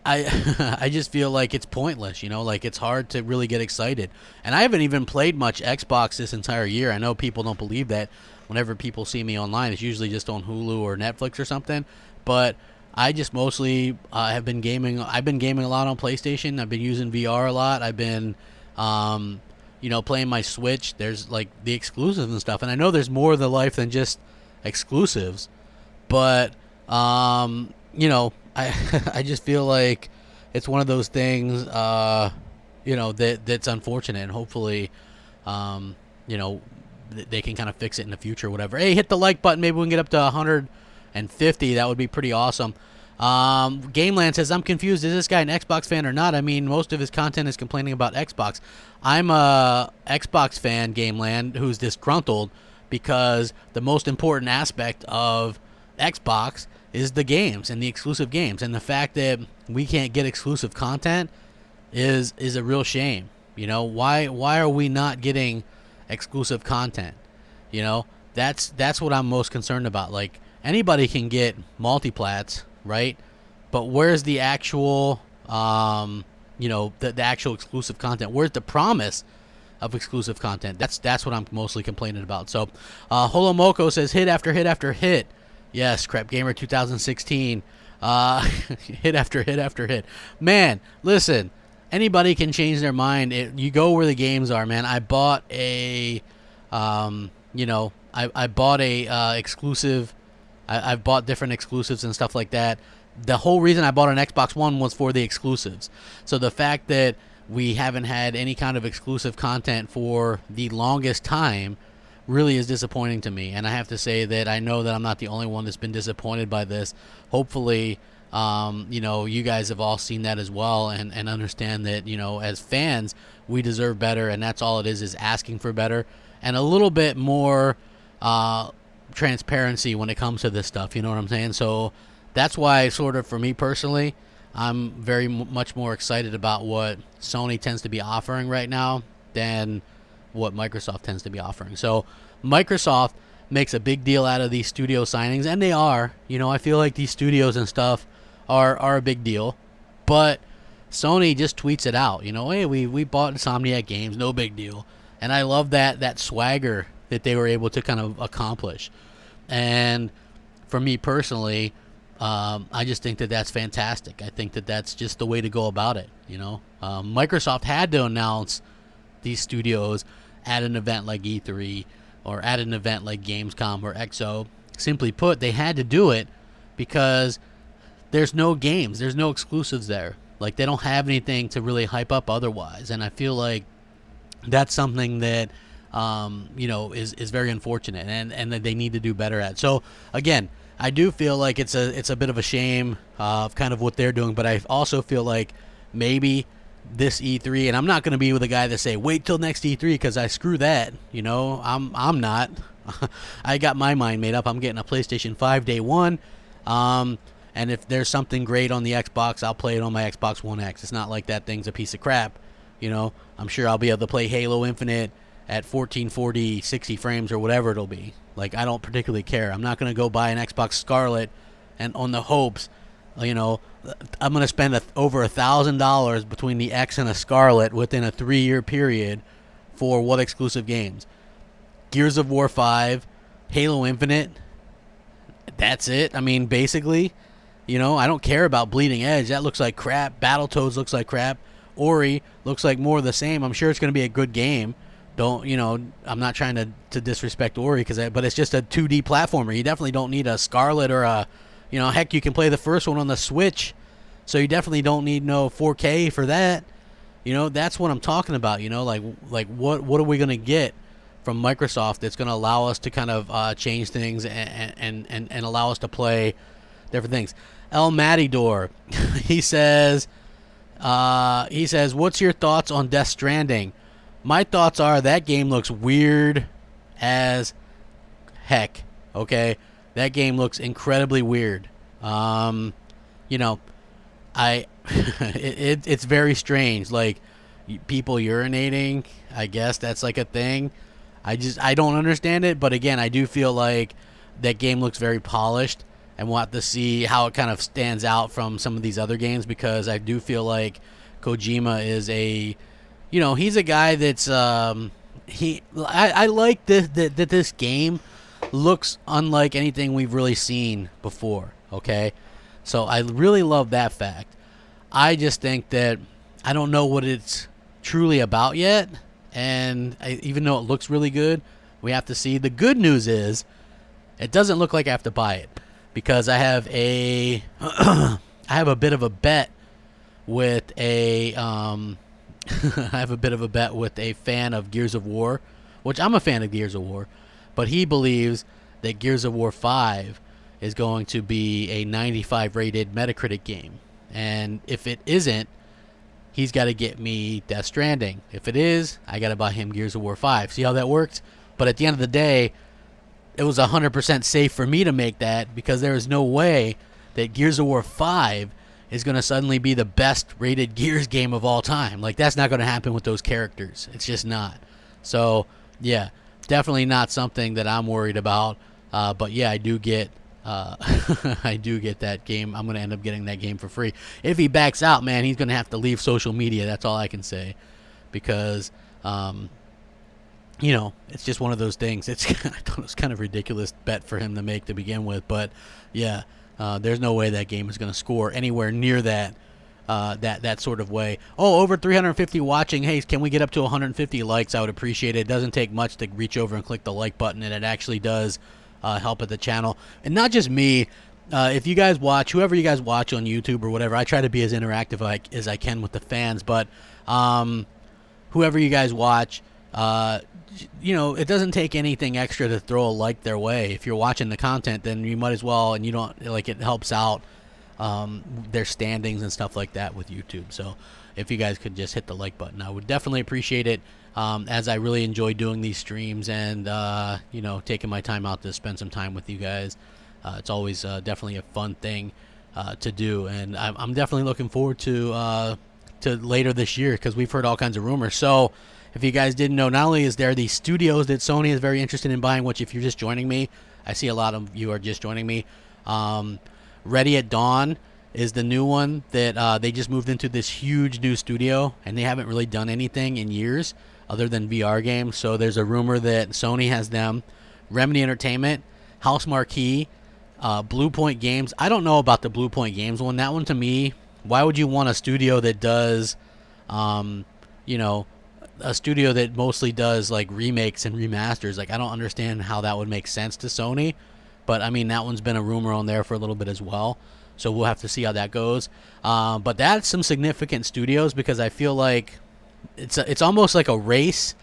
I just feel like it's pointless, like it's hard to really get excited. And I haven't even played much Xbox this entire year. I know people don't believe that. Whenever people see me online, it's usually just on Hulu or Netflix or something. But I just mostly have been gaming. I've been gaming a lot on PlayStation. I've been using VR a lot. I've been playing my Switch. There's like the exclusives and stuff, and I know there's more of the life than just exclusives, but I I just feel like it's one of those things that's unfortunate, and hopefully they can kind of fix it in the future or whatever. Hey, hit the like button. Maybe we can get up to 150. That would be pretty awesome. Gameland says, I'm confused. Is this guy an Xbox fan or not? I mean, most of his content is complaining about Xbox. I'm a Xbox fan, Gameland, who's disgruntled because the most important aspect of Xbox is the games and the exclusive games. And the fact that we can't get exclusive content is a real shame. Why are we not getting exclusive content? That's what I'm most concerned about. Like, anybody can get multiplats, right? But where's the actual the actual exclusive content? Where's the promise of exclusive content? That's what I'm mostly complaining about. So Holomoko says, hit after hit after hit. Yes, Crapgamer 2016. Hit after hit after hit. Man, listen, anybody can change their mind. You go where the games are, man. I bought a, I bought a exclusive. I've bought different exclusives and stuff like that. The whole reason I bought an Xbox One was for the exclusives. So the fact that we haven't had any kind of exclusive content for the longest time really is disappointing to me. And I have to say that I know that I'm not the only one that's been disappointed by this. Hopefully, you guys have all seen that as well, and understand that, as fans, we deserve better, and that's all it is asking for better and a little bit more transparency when it comes to this stuff. You know what I'm saying? So that's why, sort of, for me personally, I'm very much more excited about what Sony tends to be offering right now than what Microsoft tends to be offering. So Microsoft makes a big deal out of these studio signings, and they are. I feel like these studios and stuff are a big deal, but Sony just tweets it out. Hey, we bought Insomniac Games, no big deal. And I love that swagger that they were able to kind of accomplish. And for me personally, I just think that that's fantastic. I think that that's just the way to go about it. Microsoft had to announce these studios at an event like E3 or at an event like Gamescom or XO. Simply put, they had to do it because there's no games, there's no exclusives there. Like, they don't have anything to really hype up otherwise. And I feel like that's something that is very unfortunate, and that they need to do better at. So again, I do feel like it's a bit of a shame of kind of what they're doing, but I also feel like maybe this E3, and I'm not going to be with a guy that say wait till next E3 because I screw that. I'm not. I got my mind made up. I'm getting a PlayStation 5 day one, and if there's something great on the Xbox, I'll play it on my Xbox One X. It's not like that thing's a piece of crap. I'm sure I'll be able to play Halo Infinite at 1440, 60 frames or whatever it'll be. Like, I don't particularly care. I'm not going to go buy an Xbox Scarlet and on the hopes, I'm going to spend over $1,000 between the X and a Scarlet within a 3-year period for what exclusive games? Gears of War 5, Halo Infinite, that's it. I mean, basically, I don't care about Bleeding Edge. That looks like crap. Battletoads looks like crap. Ori looks like more of the same. I'm sure it's going to be a good game. I'm not trying to disrespect Ori, but it's just a 2D platformer. You definitely don't need a Scarlet or a, heck, you can play the first one on the Switch, so you definitely don't need no 4K for that. That's what I'm talking about. Like what are we going to get from Microsoft that's going to allow us to kind of change things and allow us to play different things? El Matador, he says, what's your thoughts on Death Stranding? My thoughts are that game looks weird as heck. Okay, that game looks incredibly weird. It's very strange. Like, people urinating, I guess that's like a thing. I don't understand it, but again, I do feel like that game looks very polished, and we'll have to see how it kind of stands out from some of these other games, because I do feel like Kojima is he's a guy that's I like that this game looks unlike anything we've really seen before. Okay, so I really love that fact. I just think that I don't know what it's truly about yet, and even though it looks really good, we have to see. The good news is it doesn't look like I have to buy it, because I have a bit of a bet with a I have a bit of a bet with a fan of Gears of War, which I'm a fan of Gears of War, but he believes that Gears of War 5 is going to be a 95 rated Metacritic game. And if it isn't, he's got to get me Death Stranding. If it is, I got to buy him Gears of War 5. See how that worked? But at the end of the day, it was 100% safe for me to make that, because there is no way that Gears of War 5 is going to suddenly be the best rated Gears game of all time. Like, that's not going to happen with those characters. It's just not. So, yeah, definitely not something that I'm worried about. But yeah, I do get that game. I'm going to end up getting that game for free. If he backs out, man, he's going to have to leave social media. That's all I can say, because it's just one of those things. I thought it was kind of a ridiculous bet for him to make to begin with, but yeah, there's no way that game is going to score anywhere near that that sort of way. Oh, over 350 watching. Hey, can we get up to 150 likes? I would appreciate it. It doesn't take much to reach over and click the like button, and it actually does help at the channel. And not just me. If you guys watch, whoever you guys watch on YouTube or whatever, I try to be as interactive as I can with the fans. But whoever you guys watch, you know, it doesn't take anything extra to throw a like their way. If you're watching the content, then you might as well, and you don't, like, it helps out their standings and stuff like that with YouTube. So if you guys could just hit the like button, I would definitely appreciate it, as I really enjoy doing these streams and, you know, taking my time out to spend some time with you guys. It's always definitely a fun thing to do, and I'm definitely looking forward to later this year, because we've heard all kinds of rumors. So if you guys didn't know, not only is there these studios that Sony is very interested in buying, which if you're just joining me, I see a lot of you are just joining me. Ready at Dawn is the new one that they just moved into this huge new studio, and they haven't really done anything in years other than VR games. So there's a rumor that Sony has them. Remedy Entertainment, House Marquee, Blue Point Games. I don't know about the Blue Point Games one. That one, to me, why would you want a studio that does, you know, a studio that mostly does like remakes and remasters? Like, I don't understand how that would make sense to Sony. But I mean, that one's been a rumor on there for a little bit as well. So we'll have to see how that goes. But that's some significant studios, because I feel like it's almost like a race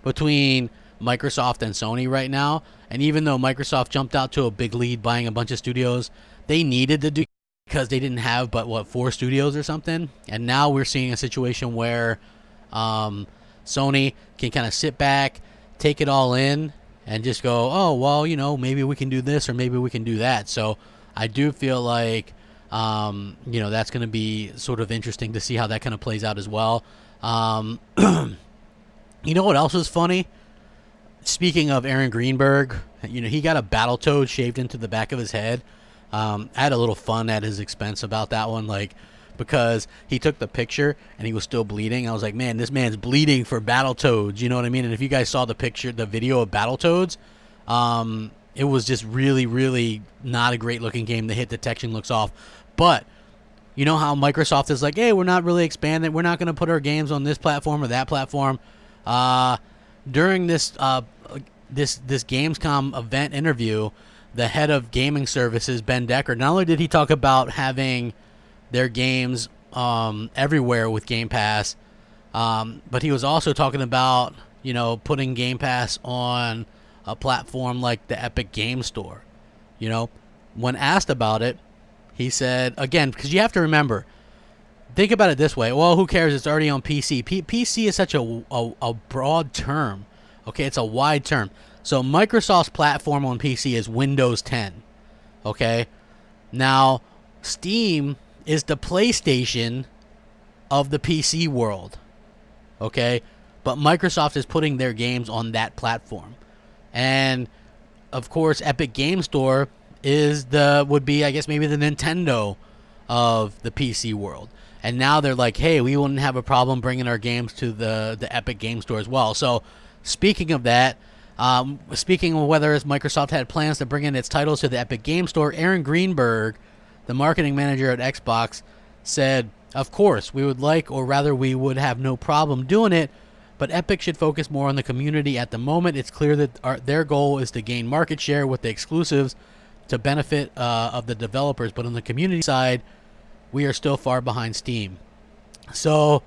between Microsoft and Sony right now. And even though Microsoft jumped out to a big lead buying a bunch of studios, they needed to do, because they didn't have but what, 4 studios or something. And now we're seeing a situation where Sony can kind of sit back, take it all in, and just go, oh, well, you know, maybe we can do this or maybe we can do that. So I do feel like, you know, that's going to be sort of interesting to see how that kind of plays out as well. You know what else was funny? Speaking of Aaron Greenberg, you know, he got a Battletoad shaved into the back of his head. I had a little fun at his expense about that one, like, because he took the picture and he was still bleeding. I was like, man, this man's bleeding for Battletoads, you know what I mean? And if you guys saw the picture, the video of Battletoads, it was just really, really not a great looking game. The hit detection looks off. But you know how Microsoft is like, hey, we're not really expanding. We're not going to put our games on this platform or that platform. During this this Gamescom event interview, the head of gaming services, Ben Decker, not only did he talk about having their games everywhere with Game Pass, but he was also talking about, you know, putting Game Pass on a platform like the Epic Game Store. You know, when asked about it, he said, again, because you have to remember, think about it this way. Well, who cares? It's already on PC. PC is such a broad term. Okay, it's a wide term. So Microsoft's platform on PC is Windows 10. Okay? Now, Steam is the PlayStation of the PC world. Okay? But Microsoft is putting their games on that platform. And, of course, Epic Game Store would be, I guess, maybe the Nintendo of the PC world. And now they're like, hey, we wouldn't have a problem bringing our games to the Epic Game Store as well. So, speaking of that, speaking of whether Microsoft had plans to bring in its titles to the Epic Game Store, Aaron Greenberg, the marketing manager at Xbox, said, of course, we would like, or rather we would have no problem doing it, but Epic should focus more on the community at the moment. It's clear that their goal is to gain market share with the exclusives to benefit of the developers, but on the community side, we are still far behind Steam. So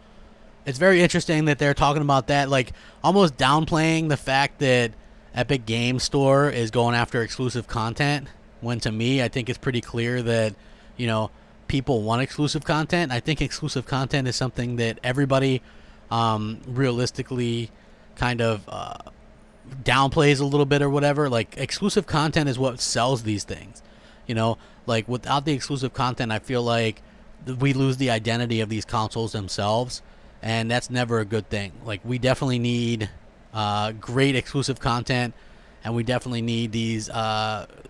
it's very interesting that they're talking about that, like almost downplaying the fact that Epic Game Store is going after exclusive content, when to me, I think it's pretty clear that, you know, people want exclusive content. I think exclusive content is something that everybody realistically kind of downplays a little bit or whatever. Like, exclusive content is what sells these things. You know, like, without the exclusive content, I feel like we lose the identity of these consoles themselves, and that's never a good thing. Like, we definitely need great exclusive content, and we definitely need these,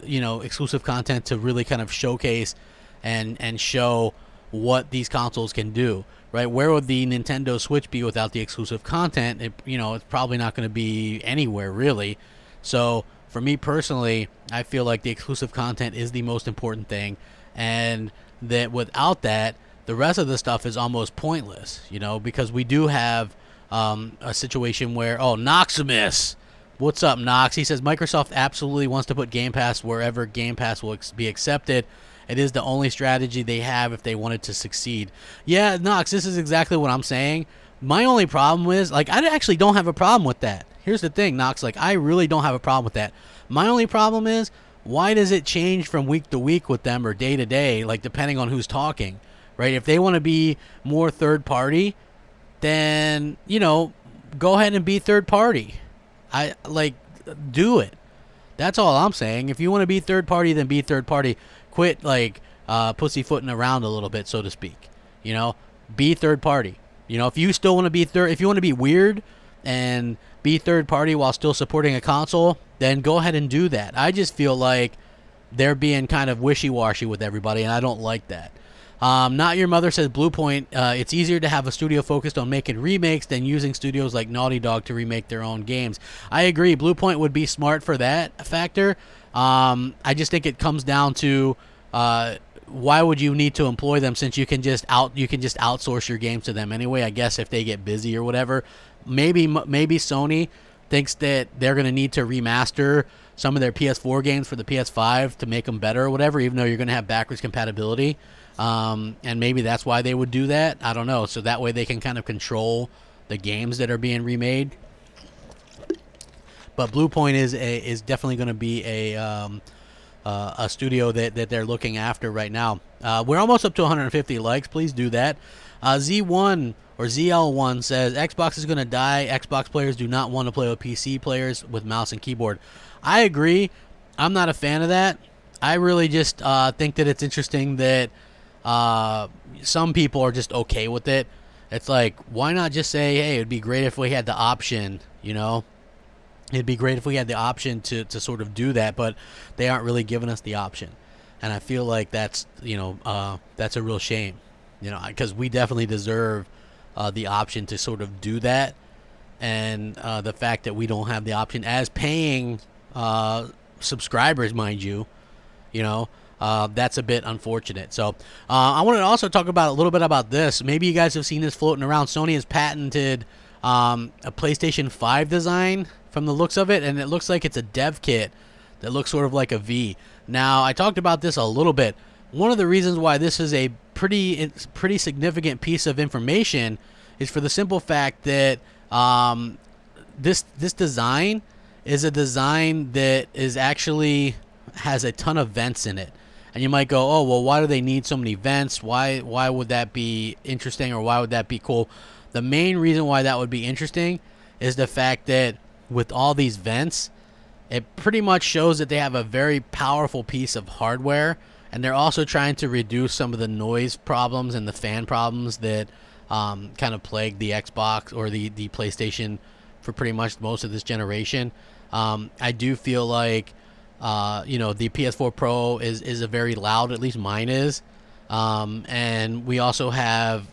you know, exclusive content to really kind of showcase and show what these consoles can do, right? Where would the Nintendo Switch be without the exclusive content? You know, it's probably not going to be anywhere, really. So, for me personally, I feel like the exclusive content is the most important thing, and that without that, the rest of the stuff is almost pointless, because we do have a situation where, Noximus, what's up, Nox? He says Microsoft absolutely wants to put Game Pass wherever Game Pass will be accepted. It is the only strategy they have if they wanted to succeed. Yeah, Nox, this is exactly what I'm saying. My only problem is, I actually don't have a problem with that. Here's the thing, Nox, I really don't have a problem with that. My only problem is, why does it change from week to week with them or day to day, depending on who's talking, right? If they want to be more third party, then, go ahead and be third party. Do it. That's all I'm saying. If you want to be third party, then be third party. Quit pussyfooting around a little bit, so to speak. Be third party. If you still want to be if you want to be weird and be third party while still supporting a console, then go ahead and do that. I just feel like they're being kind of wishy-washy with everybody, and I don't like that. Not Your Mother says Bluepoint, it's easier to have a studio focused on making remakes than using studios like Naughty Dog to remake their own games. I agree. Bluepoint would be smart for that factor. I just think it comes down to why would you need to employ them since you can just outsource your games to them anyway. I guess if they get busy or whatever, maybe Sony thinks that they're going to need to remaster some of their PS4 games for the PS5 to make them better or whatever, even though you're going to have backwards compatibility. And maybe that's why they would do that. I don't know. So that way they can kind of control the games that are being remade. But Bluepoint is definitely going to be a studio that they're looking after right now. We're almost up to 150 likes. Please do that. Z1 or ZL1 says Xbox is going to die. Xbox players do not want to play with PC players with mouse and keyboard. I agree. I'm not a fan of that. I really just think that it's interesting that some people are just okay with it. It's like, why not just say, hey, it'd be great if we had the option, It'd be great if we had the option to sort of do that, but they aren't really giving us the option. And I feel like that's a real shame, because we definitely deserve the option to sort of do that. And the fact that we don't have the option as paying subscribers, mind you, that's a bit unfortunate. So I wanted to also talk about a little bit about this. Maybe you guys have seen this floating around. Sony has patented a PlayStation 5 design from the looks of it, and it looks like it's a dev kit that looks sort of like a V. Now, I talked about this a little bit. One of the reasons why this is a pretty significant piece of information is for the simple fact that this design is a design that is actually has a ton of vents in it. And you might go, oh, well, why do they need so many vents? Why would that be interesting, or why would that be cool? The main reason why that would be interesting is the fact that with all these vents, it pretty much shows that they have a very powerful piece of hardware, and they're also trying to reduce some of the noise problems and the fan problems that kind of plague the Xbox or the PlayStation for pretty much most of this generation. I do feel like the PS4 Pro is a very loud, at least mine is, and we also have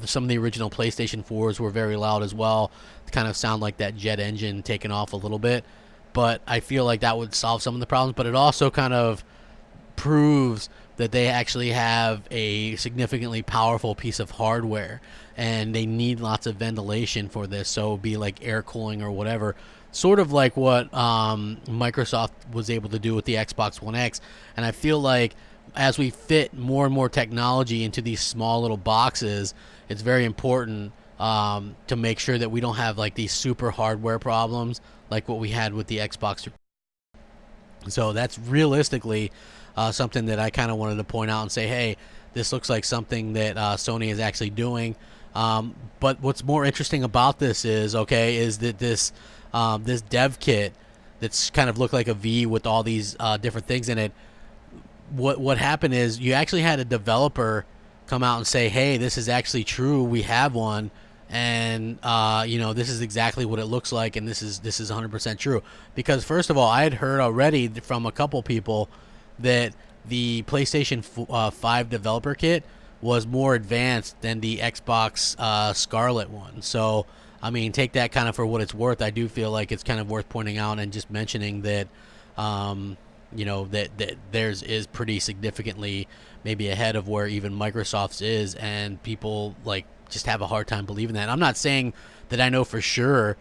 some of the original PlayStation 4s were very loud as well, to kind of sound like that jet engine taking off a little bit. But I feel like that would solve some of the problems, but it also kind of proves that they actually have a significantly powerful piece of hardware, and they need lots of ventilation for this, so it'd be like air cooling or whatever, sort of like what Microsoft was able to do with the Xbox One X. And I feel like as we fit more and more technology into these small little boxes, it's very important to make sure that we don't have like these super hardware problems like what we had with the Xbox. So that's realistically something that I kind of wanted to point out and say, hey, this looks like something that Sony is actually doing. But what's more interesting about this is that this dev kit that's kind of looked like a V with all these different things in it. What happened is you actually had a developer come out and say, hey, this is actually true, we have one, and this is exactly what it looks like, and this is 100% true. Because first of all, I had heard already from a couple people that the PlayStation 5 developer kit was more advanced than the Xbox Scarlet one. So I mean, take that kind of for what it's worth. I do feel like it's kind of worth pointing out and just mentioning that that theirs is pretty significantly maybe ahead of where even Microsoft's is, and people like just have a hard time believing that. I'm not saying that I know for sure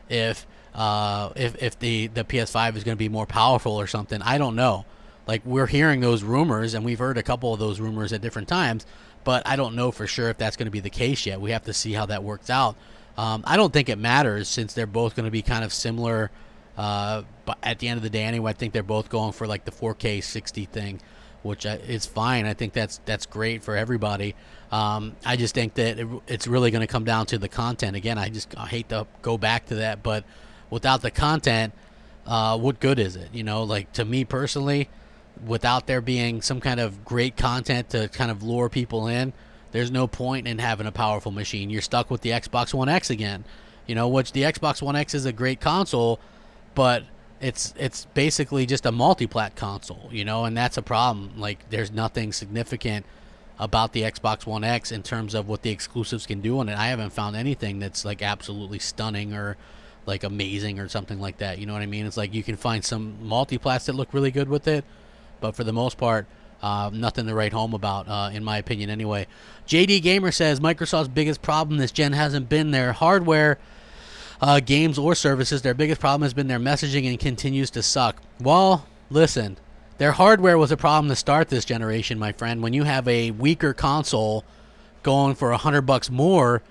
if the PS5 is going to be more powerful or something. I don't know. Like, we're hearing those rumors, and we've heard a couple of those rumors at different times, but I don't know for sure if that's going to be the case yet. We have to see how that works out. I don't think it matters, since they're both going to be kind of similar. But at the end of the day, anyway, I think they're both going for like the 4K 60 thing, which is fine. I think that's great for everybody. I just think that it's really going to come down to the content. Again, I hate to go back to that, but without the content, what good is it? Like, to me personally, without there being some kind of great content to kind of lure people in, there's no point in having a powerful machine. You're stuck with the Xbox One X again, which the Xbox One X is a great console, but it's basically just a multi-plat console, and that's a problem. Like, there's nothing significant about the Xbox One X in terms of what the exclusives can do on it. I haven't found anything that's like absolutely stunning or like amazing or something like that. You know what I mean? It's like you can find some multi-plats that look really good with it, but for the most part, nothing to write home about, in my opinion anyway. JD Gamer says Microsoft's biggest problem this gen hasn't been their hardware, games, or services. Their biggest problem has been their messaging, and continues to suck. Well, listen, their hardware was a problem to start this generation, my friend. When you have a weaker console going for $100 more,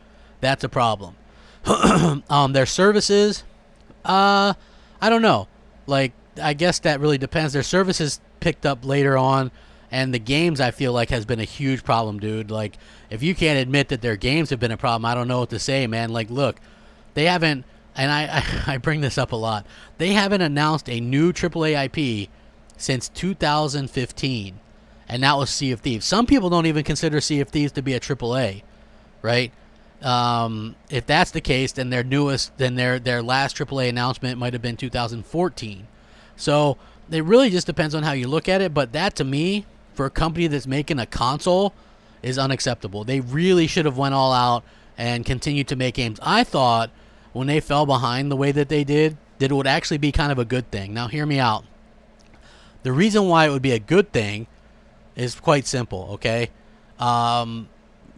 that's a problem. Their services, I don't know. Like, I guess that really depends. Their services picked up later on, and the games, I feel like, has been a huge problem, dude. Like, if you can't admit that their games have been a problem, I don't know what to say, man. Like, look, they haven't, and I bring this up a lot, they haven't announced a new AAA IP since 2015, and that was Sea of Thieves. Some people don't even consider Sea of Thieves to be a AAA, right? If that's the case, then their last AAA announcement might have been 2014. So it really just depends on how you look at it, but that, to me, for a company that's making a console, is unacceptable. They really should have went all out and continued to make games. I thought when they fell behind the way that they did, that it would actually be kind of a good thing. Now, hear me out. The reason why it would be a good thing is quite simple, okay?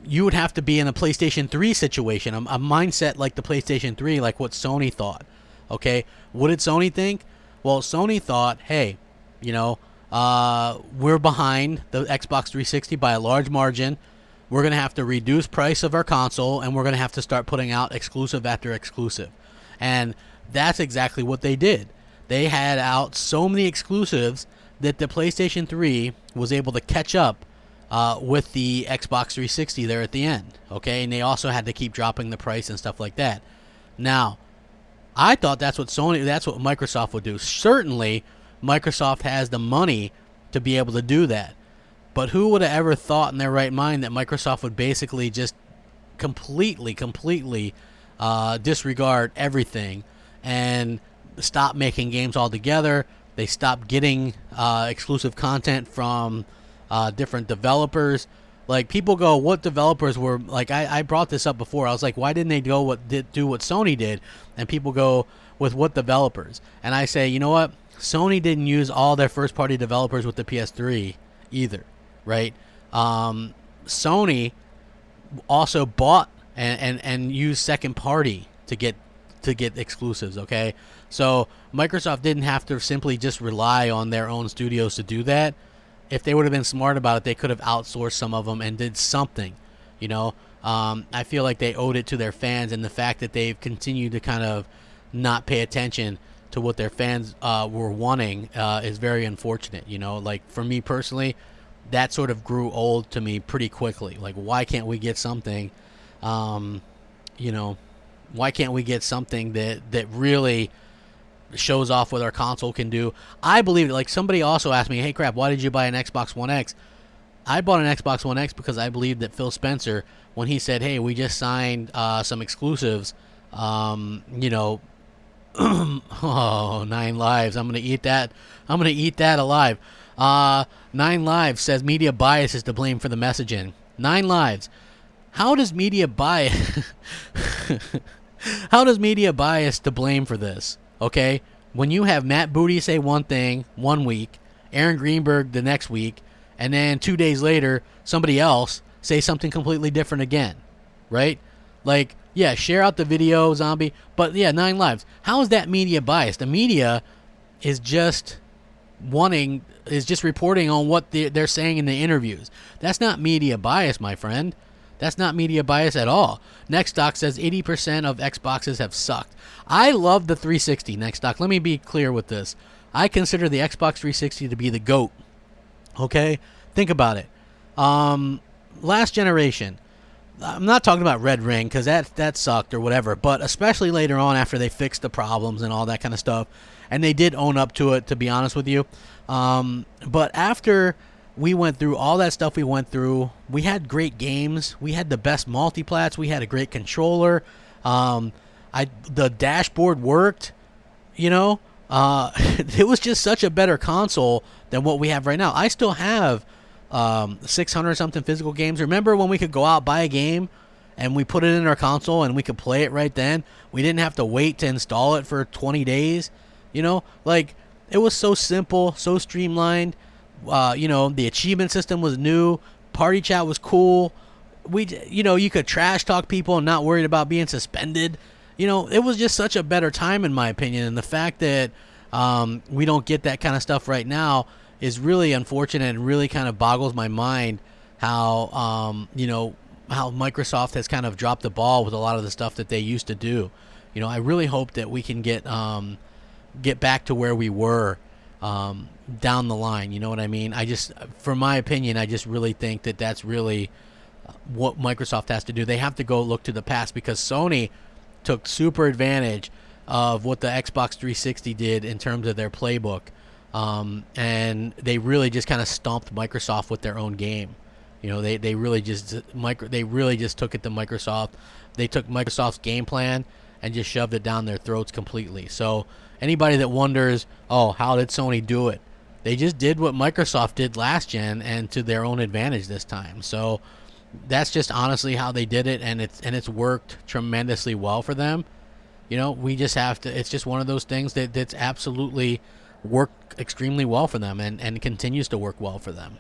You would have to be in a PlayStation 3 situation, a mindset like the PlayStation 3, like what Sony thought, okay? What did Sony think? Well, Sony thought, hey, we're behind the Xbox 360 by a large margin. We're going to have to reduce price of our console, and we're going to have to start putting out exclusive after exclusive. And that's exactly what they did. They had out so many exclusives that the PlayStation 3 was able to catch up with the Xbox 360 there at the end, okay? And they also had to keep dropping the price and stuff like that. Now, I thought that's what Microsoft would do. Certainly, Microsoft has the money to be able to do that. But who would have ever thought in their right mind that Microsoft would basically just completely disregard everything and stop making games altogether? They stopped getting exclusive content from different developers. Like, people go, what developers were, like, I brought this up before. I was like, why didn't they do what Sony did? And people go, with what developers? And I say, you know what? Sony didn't use all their first-party developers with the PS3 either, right? Sony also bought and used second-party to get exclusives, okay? So Microsoft didn't have to simply just rely on their own studios to do that. If they would have been smart about it, they could have outsourced some of them and did something, I feel like they owed it to their fans, and the fact that they've continued to kind of not pay attention to what their fans were wanting is very unfortunate, Like, for me personally, that sort of grew old to me pretty quickly. Like, why can't we get something, why can't we get something that really shows off what our console can do? I believe it. Like, somebody also asked me, hey, crap, why did you buy an Xbox One X? I bought an Xbox One X because I believe that Phil Spencer, when he said, hey, we just signed some exclusives, oh, 9 Lives. I'm going to eat that. I'm going to eat that alive. 9 Lives says media bias is to blame for the messaging. 9 Lives. How does media bias to blame for this? Okay? When you have Matt Booty say one thing one week, Aaron Greenberg the next week, and then 2 days later, somebody else say something completely different again, right? Like, yeah, share out the video, zombie, but yeah, 9 lives. How is that media biased? The media is just reporting on what they're saying in the interviews. That's not media bias, my friend. That's not media bias at all. Nextdoc says 80% of Xboxes have sucked. I love the 360, Nextdoc. Let me be clear with this. I consider the Xbox 360 to be the GOAT. Okay? Think about it. Last generation. I'm not talking about Red Ring because that sucked or whatever, but especially later on after they fixed the problems and all that kind of stuff. And they did own up to it, to be honest with you. But after we went through all that stuff we went through, we had great games. We had the best multiplats. We had a great controller. The dashboard worked, you know. It was just such a better console than what we have right now. I still have 600 something physical games. Remember when we could go out, buy a game, and we put it in our console and we could play it right then? We didn't have to wait to install it for 20 days. You know, like, it was so simple, so streamlined. You know, the achievement system was new. Party chat was cool. You could trash talk people and not worried about being suspended. You know, it was just such a better time, in my opinion. And the fact that we don't get that kind of stuff right now is really unfortunate and really kind of boggles my mind how, how Microsoft has kind of dropped the ball with a lot of the stuff that they used to do. You know, I really hope that we can get back to where we were down the line. You know what I mean? For my opinion, I just really think that that's really what Microsoft has to do. They have to go look to the past because Sony took super advantage of what the Xbox 360 did in terms of their playbook. And they really just kind of stomped Microsoft with their own game. You know, they really just took it to Microsoft. They took Microsoft's game plan and just shoved it down their throats completely. So anybody that wonders, oh, how did Sony do it? They just did what Microsoft did last gen and to their own advantage this time. So that's just honestly how they did it, and it's worked tremendously well for them. You know, we just have to. It's just one of those things that's absolutely worked extremely well for them, and continues to work well for them.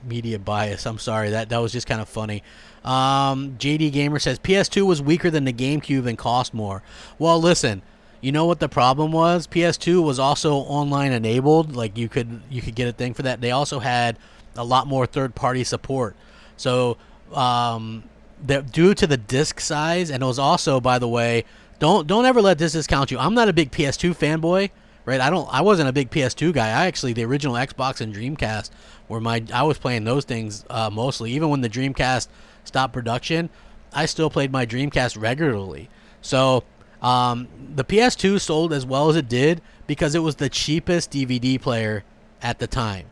Media bias. I'm sorry, that was just kind of funny. JD Gamer says PS2 was weaker than the GameCube and cost more. Well, listen, you know what the problem was? PS2 was also online enabled. Like you could get a thing for that. They also had a lot more third-party support. So due to the disc size, and it was also, by the way, don't ever let this discount you. I'm not a big PS2 fanboy, right? I wasn't a big PS2 guy. The original Xbox and Dreamcast I was playing those things mostly. Even when the Dreamcast stopped production, I still played my Dreamcast regularly. So the PS2 sold as well as it did because it was the cheapest DVD player at the time.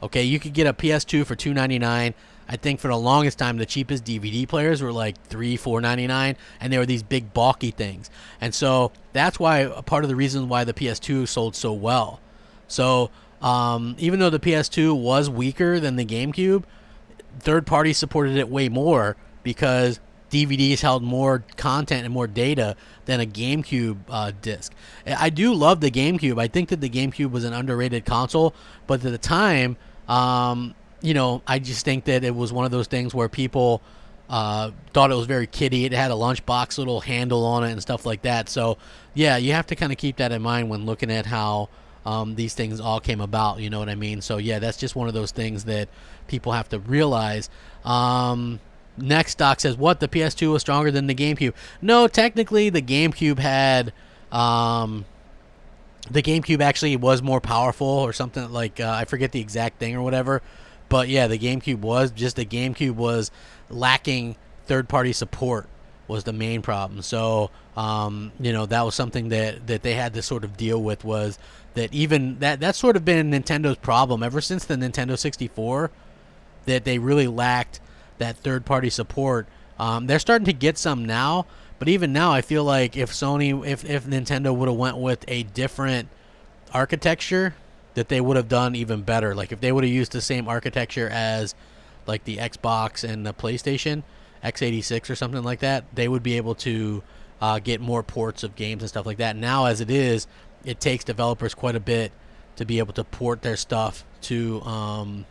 Okay, you could get a PS2 for $299. I think for the longest time, the cheapest DVD players were like $4.99, and they were these big bulky things. And so that's why a part of the reason why the PS2 sold so well. So even though the PS2 was weaker than the GameCube, third parties supported it way more because DVDs held more content and more data than a GameCube disc. I do love the GameCube. I think that the GameCube was an underrated console, but at the time, I just think that it was one of those things where people thought it was very kiddie. It had a lunchbox little handle on it and stuff like that. So, yeah, you have to kind of keep that in mind when looking at how these things all came about. You know what I mean? So, yeah, that's just one of those things that people have to realize. Next Doc says, what? The PS2 was stronger than the GameCube? No, technically the GameCube had... the GameCube actually was more powerful or something like... I forget the exact thing or whatever. But, yeah, the GameCube was lacking third-party support was the main problem. So, that was something that they had to sort of deal with, was that even... That's sort of been Nintendo's problem ever since the Nintendo 64, that they really lacked that third-party support. They're starting to get some now, but even now I feel like if Nintendo would have went with a different architecture, that they would have done even better. Like if they would have used the same architecture as like the Xbox and the PlayStation, x86 or something like that, they would be able to get more ports of games and stuff like that. Now as it is, it takes developers quite a bit to be able to port their stuff to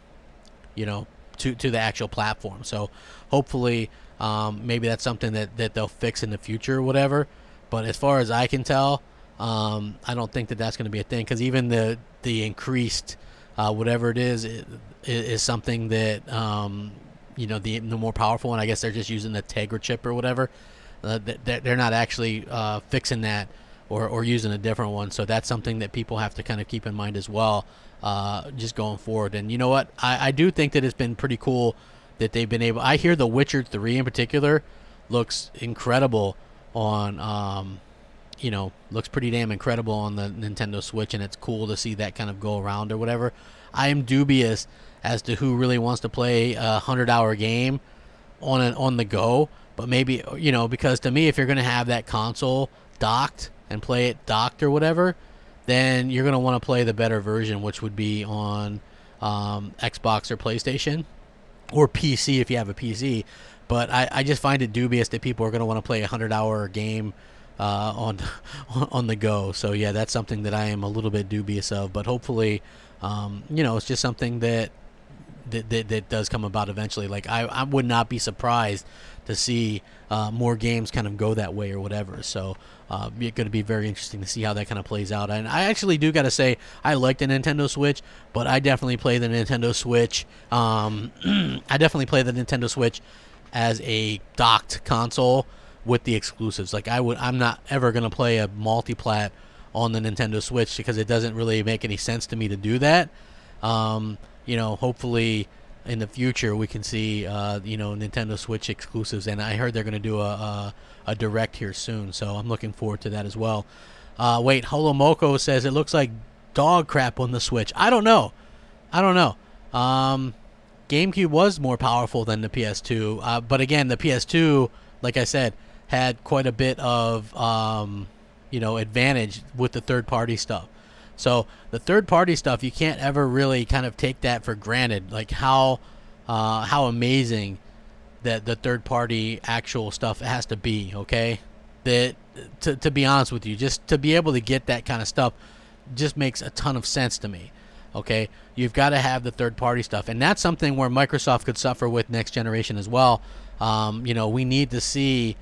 you know, to the actual platform. So hopefully, maybe that's something that they'll fix in the future or whatever. But as far as I can tell, I don't think that that's going to be a thing, because even the increased whatever it is something that you know, the more powerful one. I guess they're just using the Tegra chip or whatever. They're not actually fixing that or using a different one. So that's something that people have to kind of keep in mind as well, just going forward. And you know what? I do think that it's been pretty cool that they've been able. I hear The Witcher 3 in particular looks incredible on, you know, looks pretty damn incredible on the Nintendo Switch, and it's cool to see that kind of go around or whatever. I am dubious as to who really wants to play a 100-hour game on the go, but maybe, you know, because to me, if you're going to have that console docked and play it docked or whatever, then you're going to want to play the better version, which would be on Xbox or PlayStation or PC if you have a PC. But I just find it dubious that people are going to want to play a 100-hour game on the go. So yeah, that's something that I am a little bit dubious of. But hopefully, you know, it's just something that does come about eventually. Like I would not be surprised to see more games kind of go that way or whatever. So it's going to be very interesting to see how that kind of plays out. And I actually do got to say, I like the Nintendo Switch, but I definitely play the Nintendo Switch. I definitely play the Nintendo Switch as a docked console with the exclusives. Like I'm not ever going to play a multi-plat on the Nintendo Switch because it doesn't really make any sense to me to do that. You know, hopefully in the future we can see, you know, Nintendo Switch exclusives. And I heard they're going to do a direct here soon, so I'm looking forward to that as well. Wait, Holomoko says it looks like dog crap on the Switch. I don't know. GameCube was more powerful than the PS2, but again, the PS2, like I said, had quite a bit of, you know, advantage with the third-party stuff. So the third-party stuff, you can't ever really kind of take that for granted, like how amazing that the third-party actual stuff has to be, okay? That to be honest with you, just to be able to get that kind of stuff just makes a ton of sense to me, okay? You've got to have the third-party stuff, and that's something where Microsoft could suffer with next generation as well. You know, we need to see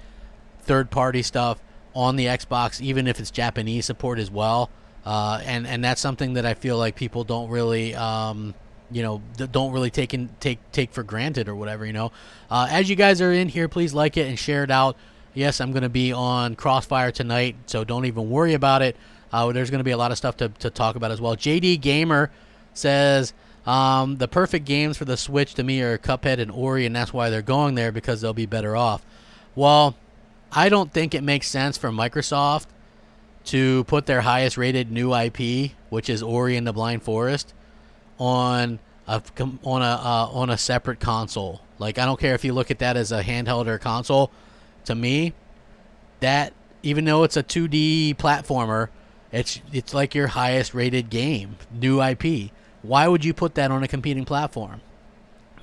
third-party stuff on the Xbox, even if it's Japanese support as well. And that's something that I feel like people don't really, you know, don't really take for granted or whatever, you know. As you guys are in here, please like it and share it out. Yes, I'm going to be on Crossfire tonight, so don't even worry about it. There's going to be a lot of stuff to talk about as well. JD Gamer says, the perfect games for the Switch to me are Cuphead and Ori, and that's why they're going there, because they'll be better off. Well, I don't think it makes sense for Microsoft to put their highest rated new IP, which is Ori and the Blind Forest, on a separate console. Like, I don't care if you look at that as a handheld or a console. To me, that, even though it's a 2D platformer, it's like your highest rated game, new IP. Why would you put that on a competing platform?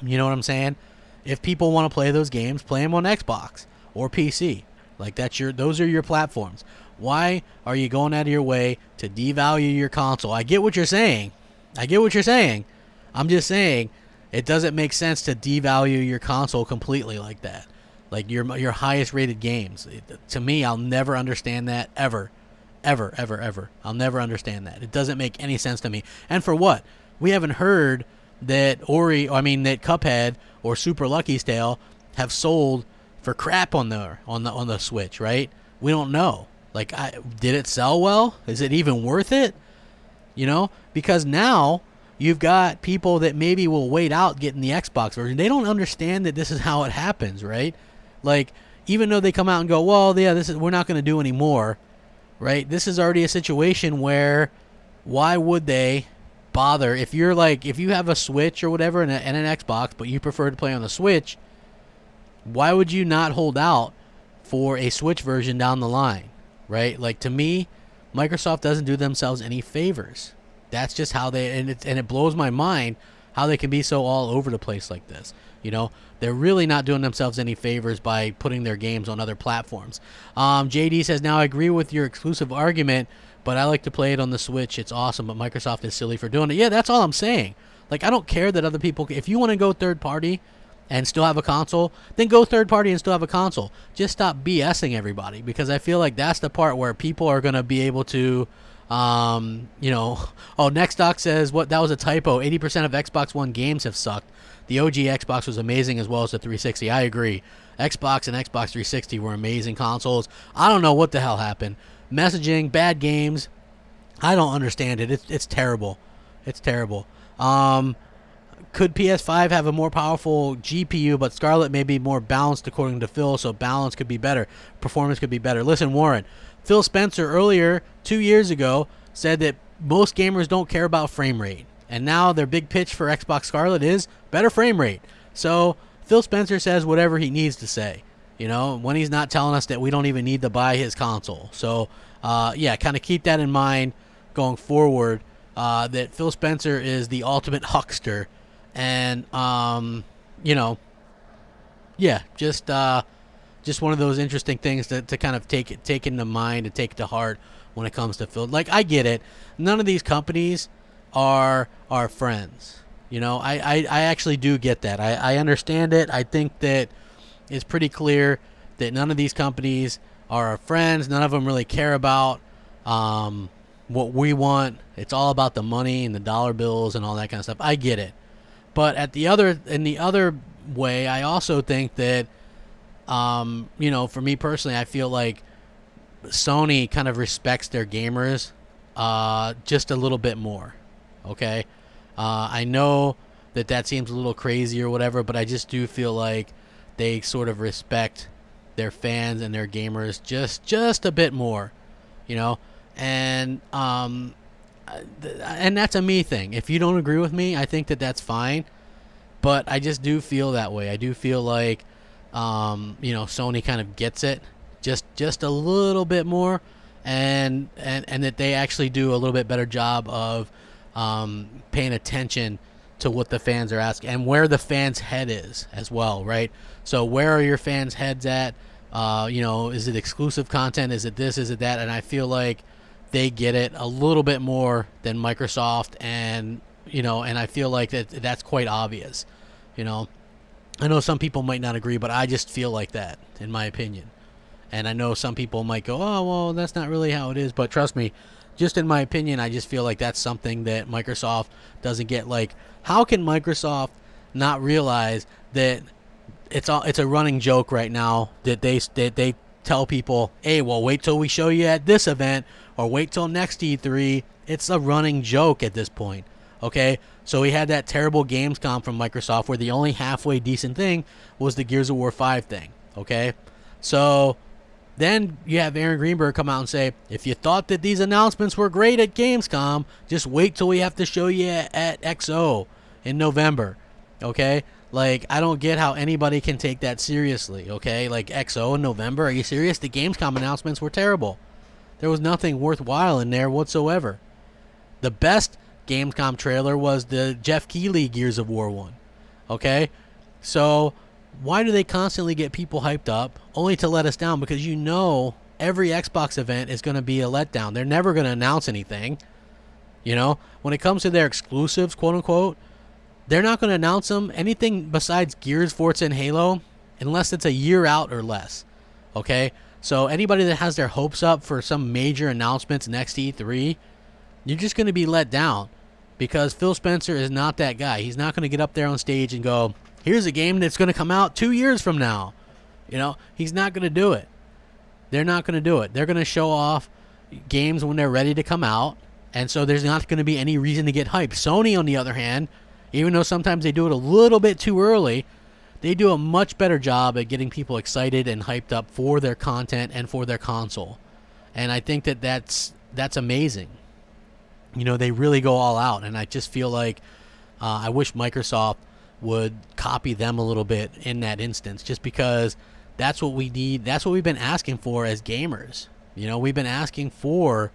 You know what I'm saying? If people want to play those games, play them on Xbox or PC. Like, those are your platforms. Why are you going out of your way to devalue your console? I get what you're saying. I'm just saying it doesn't make sense to devalue your console completely like that. Like your highest rated games. To me, I'll never understand that ever. I'll never understand that. It doesn't make any sense to me. And for what? We haven't heard that that Cuphead or Super Lucky's Tale have sold for crap on the Switch, right? We don't know. Like, did it sell well? Is it even worth it? You know, because now you've got people that maybe will wait out getting the Xbox version. They don't understand that this is how it happens, right? Like, even though they come out and go, well, yeah, we're not going to do any more, right? This is already a situation where, why would they bother? If you have a Switch or whatever and an Xbox, but you prefer to play on the Switch, why would you not hold out for a Switch version down the line, right? Like, to me, Microsoft doesn't do themselves any favors. That's just how it blows my mind how they can be so all over the place like this. You know, they're really not doing themselves any favors by putting their games on other platforms. JD says, now I agree with your exclusive argument, but I like to play it on the Switch. It's awesome, but Microsoft is silly for doing it. Yeah, that's all I'm saying. Like, I don't care that other people, if you want to go third party and still have a console, then go third party and still have a console. Just stop BSing everybody, because I feel like that's the part where people are going to be able to, you know, oh, Nextdoc says, what, that was a typo. 80% of Xbox One games have sucked. The OG Xbox was amazing, as well as the 360. I agree. Xbox and Xbox 360 were amazing consoles. I don't know what the hell happened. Messaging, bad games. I don't understand it. It's terrible. It's terrible. Could PS5 have a more powerful GPU, but Scarlett may be more balanced according to Phil, so balance could be better. Performance could be better. Listen, Warren, Phil Spencer earlier, 2 years ago, said that most gamers don't care about frame rate. And now their big pitch for Xbox Scarlett is better frame rate. So Phil Spencer says whatever he needs to say, you know, when he's not telling us that we don't even need to buy his console. So, yeah, kind of keep that in mind going forward, that Phil Spencer is the ultimate huckster. And, you know, yeah, just one of those interesting things to kind of take into mind and take to heart when it comes to Phil. Like, I get it. None of these companies are our friends. You know, I actually do get that. I understand it. I think that it's pretty clear that none of these companies are our friends. None of them really care about what we want. It's all about the money and the dollar bills and all that kind of stuff. I get it. But in the other way, I also think that, you know, for me personally, I feel like Sony kind of respects their gamers just a little bit more. Okay? I know that seems a little crazy or whatever, but I just do feel like they sort of respect their fans and their gamers just a bit more, you know? And that's a me thing. If you don't agree with me, I think that's fine. But I just do feel that way. I do feel like, you know, Sony kind of gets it just a little bit more, and that they actually do a little bit better job of paying attention to what the fans are asking and where the fans' head is as well, right? So where are your fans' heads at? You know, is it exclusive content? Is it this? Is it that? And I feel like they get it a little bit more than Microsoft, and you know, and I feel like that's quite obvious. You know, I know some people might not agree, but I just feel like that, in my opinion. And I know some people might go, oh, well, that's not really how it is. But trust me, just in my opinion, I just feel like that's something that Microsoft doesn't get. Like, how can Microsoft not realize that it's a running joke right now that they tell people, hey, well, wait till we show you at this event, or wait till next E3. It's a running joke at this point, okay? So we had that terrible Gamescom from Microsoft where the only halfway decent thing was the Gears of War 5 thing, okay? So then you have Aaron Greenberg come out and say, if you thought that these announcements were great at Gamescom, just wait till we have to show you at XO in November, okay? Like, I don't get how anybody can take that seriously, okay? Like, XO in November, are you serious? The Gamescom announcements were terrible. There was nothing worthwhile in there whatsoever. The best Gamescom trailer was the Jeff Keighley Gears of War one, okay? So why do they constantly get people hyped up only to let us down? Because you know every Xbox event is going to be a letdown. They're never going to announce anything, you know? When it comes to their exclusives, quote-unquote, they're not going to announce them, anything besides Gears, Forza, and Halo, unless it's a year out or less, okay? So anybody that has their hopes up for some major announcements next E3, you're just going to be let down, because Phil Spencer is not that guy. He's not going to get up there on stage and go, here's a game that's going to come out 2 years from now. You know, he's not going to do it. They're not going to do it. They're going to show off games when they're ready to come out, and so there's not going to be any reason to get hyped. Sony, on the other hand, even though sometimes they do it a little bit too early, they do a much better job at getting people excited and hyped up for their content and for their console. And I think that's amazing. You know, they really go all out, and I just feel like I wish Microsoft would copy them a little bit in that instance, just because that's what we need. That's what we've been asking for as gamers. You know, we've been asking for,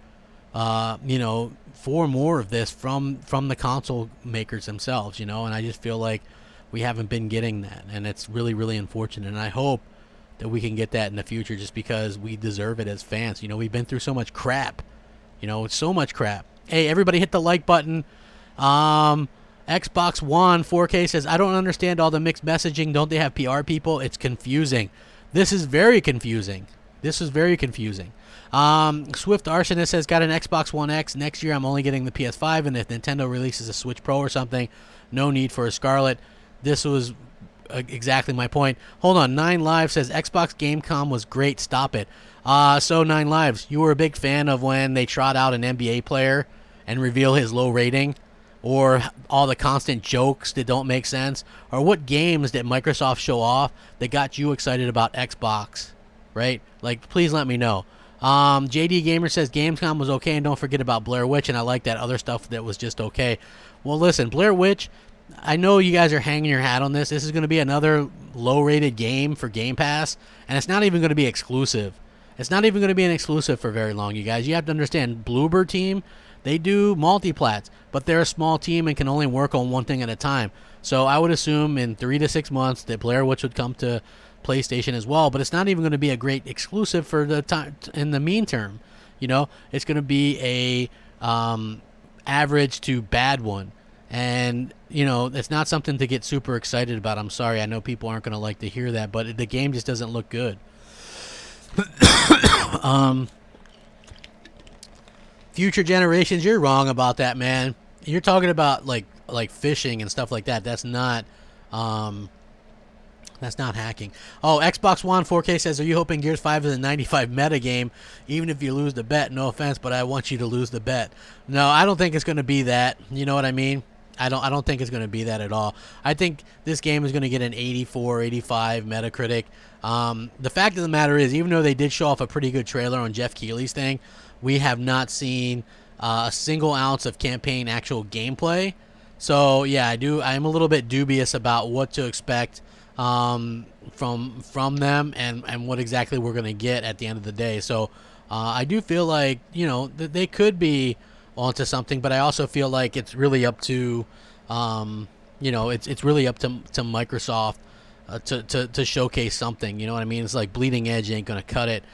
you know, for more of this from the console makers themselves, you know, and I just feel like we haven't been getting that, and it's really, really unfortunate. And I hope that we can get that in the future, just because we deserve it as fans. You know, we've been through so much crap You know, it's so much crap. Hey, everybody hit the like button. Xbox One 4K says, I don't understand all the mixed messaging. Don't they have PR people? It's confusing. This is very confusing. This is very confusing. Swift Arsonist says, got an Xbox One X. Next year, I'm only getting the PS5, and if Nintendo releases a Switch Pro or something, no need for a Scarlet. This was exactly my point. Hold on. 9 Live says, Xbox Gamecom was great. Stop it. So 9 Lives, you were a big fan of when they trot out an NBA player and reveal his low rating, or all the constant jokes that don't make sense, or what games did Microsoft show off that got you excited about Xbox, right? Like, please let me know. JD Gamer says Gamescom was okay, and don't forget about Blair Witch, and I like that other stuff that was just okay. Well, listen, Blair Witch, I know you guys are hanging your hat on this. This is going to be another low-rated game for Game Pass, and it's not even going to be exclusive. It's not even going to be an exclusive for very long, you guys. You have to understand, Bloober Team, they do multiplats, but they're a small team and can only work on one thing at a time. So I would assume in 3 to 6 months that Blair Witch would come to PlayStation as well, but it's not even going to be a great exclusive for the time in the mean term. You know, it's going to be a average to bad one, and you know, it's not something to get super excited about. I'm sorry, I know people aren't going to like to hear that, but the game just doesn't look good. Future generations, you're wrong about that, man. You're talking about like phishing and stuff like that. That's not hacking. Oh, Xbox One 4K says, are you hoping Gears 5 is a 95 meta game, even if you lose the bet? No offense, but I want you to lose the bet. No, I don't think it's going to be that. You know what I mean? I don't think it's going to be that at all. I think this game is going to get an 84, 85 Metacritic. The fact of the matter is, even though they did show off a pretty good trailer on Jeff Keighley's thing, we have not seen a single ounce of campaign actual gameplay. So yeah, I'm a little bit dubious about what to expect from them and what exactly we're going to get at the end of the day. So I do feel like, you know, they could be onto something, but I also feel like it's really up to you know, it's really up to Microsoft to showcase something. You know what I mean? It's like Bleeding Edge ain't gonna cut it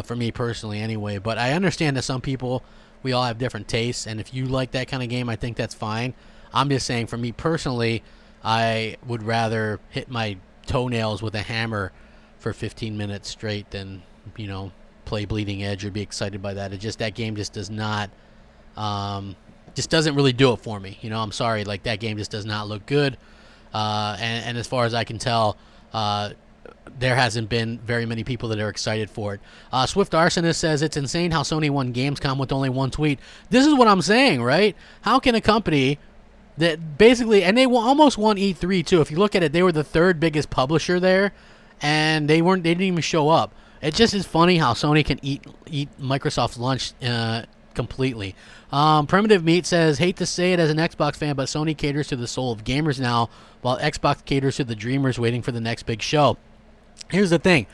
for me personally anyway, but I understand that some people, we all have different tastes, and if you like that kind of game, I think that's fine. I'm just saying, for me personally, I would rather hit my toenails with a hammer for 15 minutes straight than, you know, play Bleeding Edge or be excited by that. It just, that game just does not just doesn't really do it for me. You know, I'm sorry, like, that game just does not look good. And as far as I can tell, there hasn't been very many people that are excited for it. Swift Arsonist says, it's insane how Sony won Gamescom with only one tweet. This is what I'm saying, right? How can a company that basically, and they almost won E3 too. If you look at it, they were the third biggest publisher there, and they didn't even show up. It just is funny how Sony can eat Microsoft's lunch completely. Primitive Meat says, hate to say it as an Xbox fan, but Sony caters to the soul of gamers now, while Xbox caters to the dreamers waiting for the next big show. Here's the thing.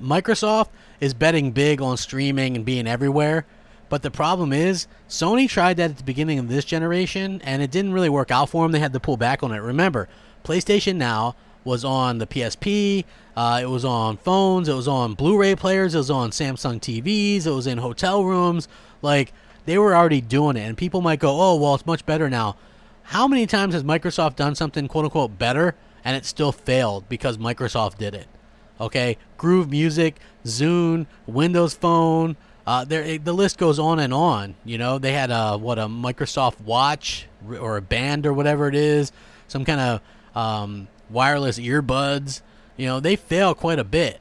Microsoft is betting big on streaming and being everywhere, but the problem is Sony tried that at the beginning of this generation, and it didn't really work out for them. They had to pull back on it. Remember, PlayStation Now was on the PSP, it was on phones, it was on Blu-ray players, it was on Samsung TVs, it was in hotel rooms. Like, they were already doing it, and people might go, oh, well, it's much better now. How many times has Microsoft done something quote-unquote better, and it still failed because Microsoft did it? Okay, Groove Music, Zune, Windows Phone, the list goes on and on. You know, they had a Microsoft Watch or a Band or whatever it is, some kind of wireless earbuds. You know, they fail quite a bit,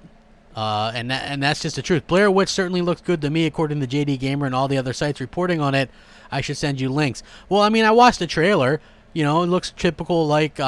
and that's just the truth. Blair Witch certainly looks good to me, according to JD Gamer and all the other sites reporting on it. I should send you links. Well, I mean, I watched the trailer. You know, it looks typical like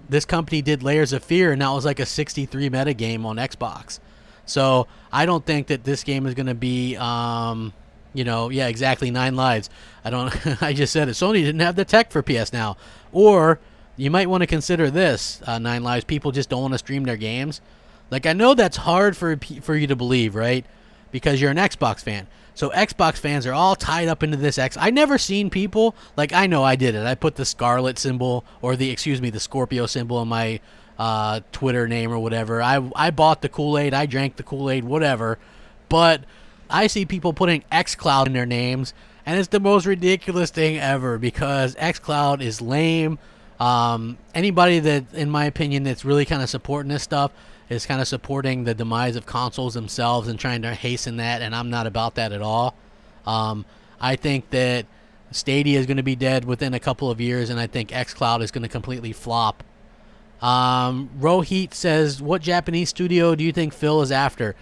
this company did Layers of Fear, and that was like a 63 meta game on Xbox. So I don't think that this game is going to be, you know, yeah, exactly, 9 lives. I just said it. Sony didn't have the tech for PS Now. Or you might want to consider this, 9 lives. People just don't want to stream their games. Like, I know that's hard for you to believe, right? Because you're an Xbox fan. So Xbox fans are all tied up into this I never seen people, like, I know I did it. I put the Scarlet symbol, or the Scorpio symbol in my Twitter name or whatever. I bought the Kool-Aid, I drank the Kool-Aid, whatever. But I see people putting xCloud in their names, And it's the most ridiculous thing ever because xCloud is lame. Anybody that, in my opinion, that's really kind of supporting this stuff is kind of supporting the demise of consoles themselves and trying to hasten that, and I'm not about that at all. I think that Stadia is going to be dead within a couple of years, and I think xCloud is going to completely flop. Rohit says, what Japanese studio do you think Phil is after?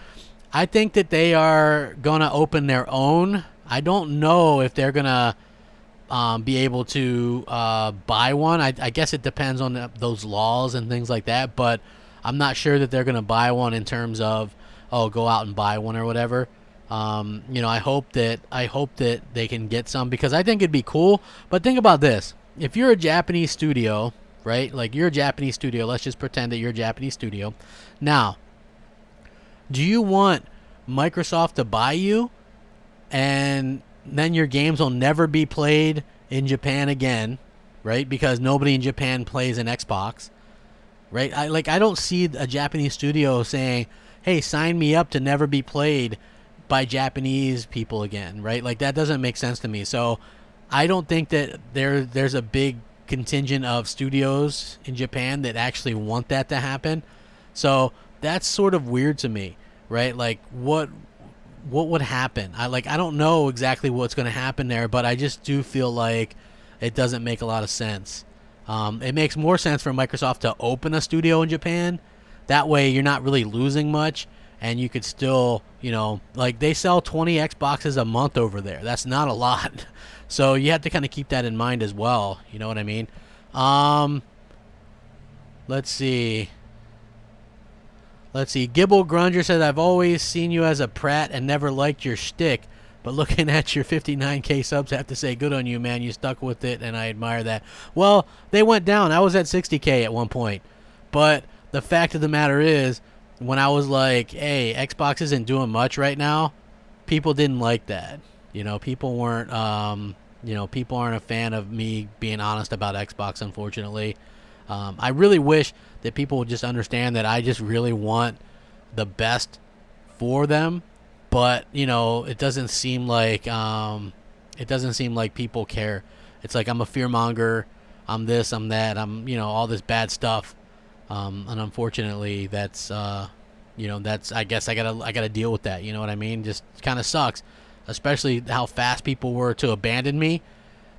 I think that they are going to open their own. I don't know if they're going to be able to buy one. I guess it depends on those laws and things like that, but I'm not sure that they're going to buy one in terms of, go out and buy one or whatever. I hope that they can get some because I think it'd be cool. But think about this. If you're a Japanese studio, right? Like you're a Japanese studio. Let's just pretend that you're a Japanese studio. Now, do you want Microsoft to buy you and then your games will never be played in Japan again, right? Because nobody in Japan plays an Xbox, right? I don't see a Japanese studio saying, hey, sign me up to never be played by Japanese people again, right? Like that doesn't make sense to me. So I don't think that there's a big contingent of studios in Japan that actually want that to happen. So that's sort of weird to me, right? Like what would happen? I don't know exactly what's going to happen there, but I just do feel like it doesn't make a lot of sense. It makes more sense for Microsoft to open a studio in Japan. That way you're not really losing much, and you could still, like they sell 20 Xboxes a month over there. That's not a lot. So you have to kind of keep that in mind as well. You know what I mean? Let's see. Gibble Grunger says, I've always seen you as a prat and never liked your shtick, but looking at your 59K subs, I have to say, good on you, man. You stuck with it, and I admire that. Well, they went down. I was at 60K at one point. But the fact of the matter is, when I was like, hey, Xbox isn't doing much right now, people didn't like that. People weren't, people aren't a fan of me being honest about Xbox, unfortunately. I really wish that people would just understand that I just really want the best for them, but it doesn't seem like people care. It's like I'm a fearmonger. I'm this. I'm that. I'm all this bad stuff. And unfortunately, that's I guess I gotta deal with that. You know what I mean? Just kind of sucks, especially how fast people were to abandon me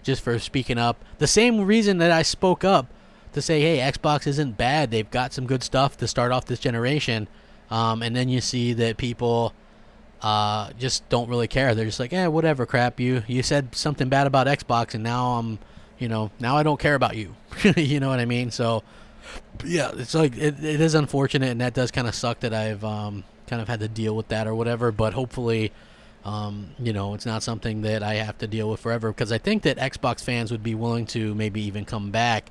just for speaking up. The same reason that I spoke up to say, hey, Xbox isn't bad. They've got some good stuff to start off this generation. And then you see that people just don't really care. They're just like, whatever, crap. You said something bad about Xbox, and now now I don't care about you. You know what I mean? So, yeah, it's like it is unfortunate, and that does kind of suck that I've kind of had to deal with that or whatever. But hopefully, it's not something that I have to deal with forever, because I think that Xbox fans would be willing to maybe even come back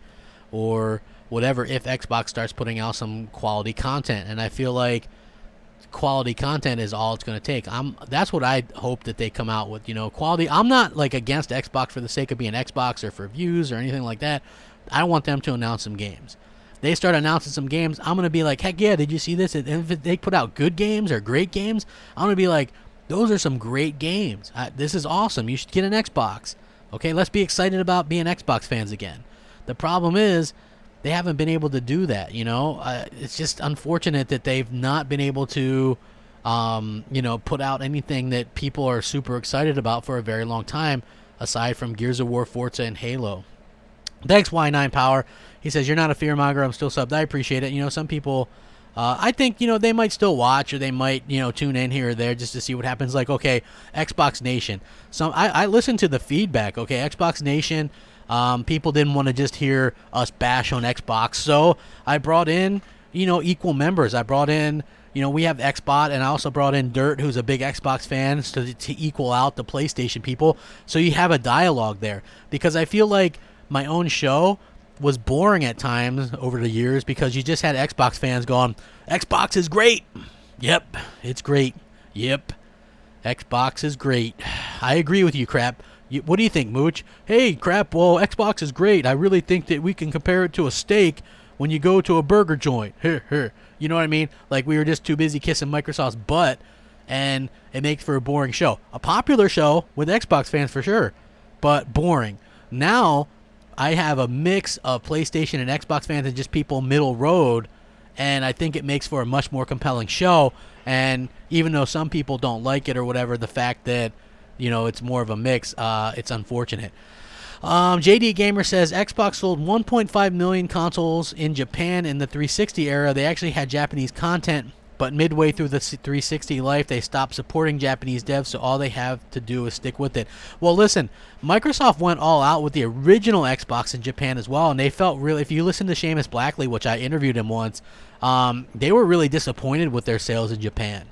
or whatever if Xbox starts putting out some quality content. And I feel like quality content is all it's going to take. That's what I hope that they come out with, quality. I'm not like against Xbox for the sake of being Xbox or for views or anything like that. I want them to announce some games. They start announcing some games, I'm going to be like, heck yeah, did you see this? And if they put out good games or great games, I'm going to be like, those are some great games. This is awesome. You should get an Xbox. Okay, let's be excited about being Xbox fans again. The problem is they haven't been able to do that, It's just unfortunate that they've not been able to, put out anything that people are super excited about for a very long time, aside from Gears of War, Forza, and Halo. Thanks, Y9 Power. He says, you're not a fearmonger. I'm still subbed. I appreciate it. Some people, I think, they might still watch, or they might, tune in here or there just to see what happens. Like, okay, Xbox Nation. I listened to the feedback, okay? Xbox Nation, people didn't want to just hear us bash on Xbox. So I brought in, equal members. I brought in, we have Xbot, and I also brought in Dirt, who's a big Xbox fan, to equal out the PlayStation people. So you have a dialogue there, because I feel like my own show was boring at times over the years, because you just had Xbox fans going, Xbox is great. Yep, it's great. Yep, Xbox is great. I agree with you, Crap. What do you think, Mooch? Hey, Crap, well, Xbox is great. I really think that we can compare it to a steak when you go to a burger joint. You know what I mean? Like, we were just too busy kissing Microsoft's butt and it makes for a boring show. A popular show with Xbox fans for sure, but boring. Now I have a mix of PlayStation and Xbox fans and just people middle road, and I think it makes for a much more compelling show. And even though some people don't like it or whatever, the fact that, you know, it's more of a mix, it's unfortunate. JD Gamer says Xbox sold 1.5 million consoles in Japan in the 360 era. They actually had Japanese content, but midway through the 360 life, they stopped supporting Japanese devs, so all they have to do is stick with it. Well, listen, Microsoft went all out with the original Xbox in Japan as well, and they felt really, if you listen to Seamus Blackley, which I interviewed him once, they were really disappointed with their sales in Japan.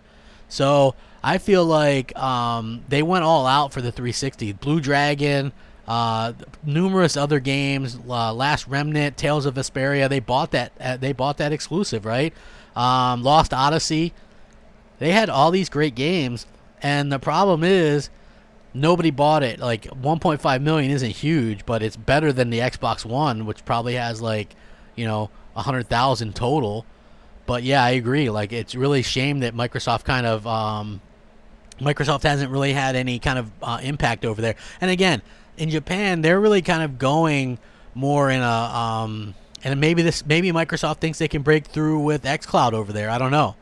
So I feel like they went all out for the 360. Blue Dragon, numerous other games, Last Remnant, Tales of Vesperia. They bought that exclusive, right? Lost Odyssey. They had all these great games, and the problem is nobody bought it. Like 1.5 million isn't huge, but it's better than the Xbox One, which probably has like, 100,000 total. But yeah, I agree. Like, it's really a shame that Microsoft Microsoft hasn't really had any kind of impact over there. And again, in Japan, they're really kind of going more in a and maybe Microsoft thinks they can break through with xCloud over there. I don't know,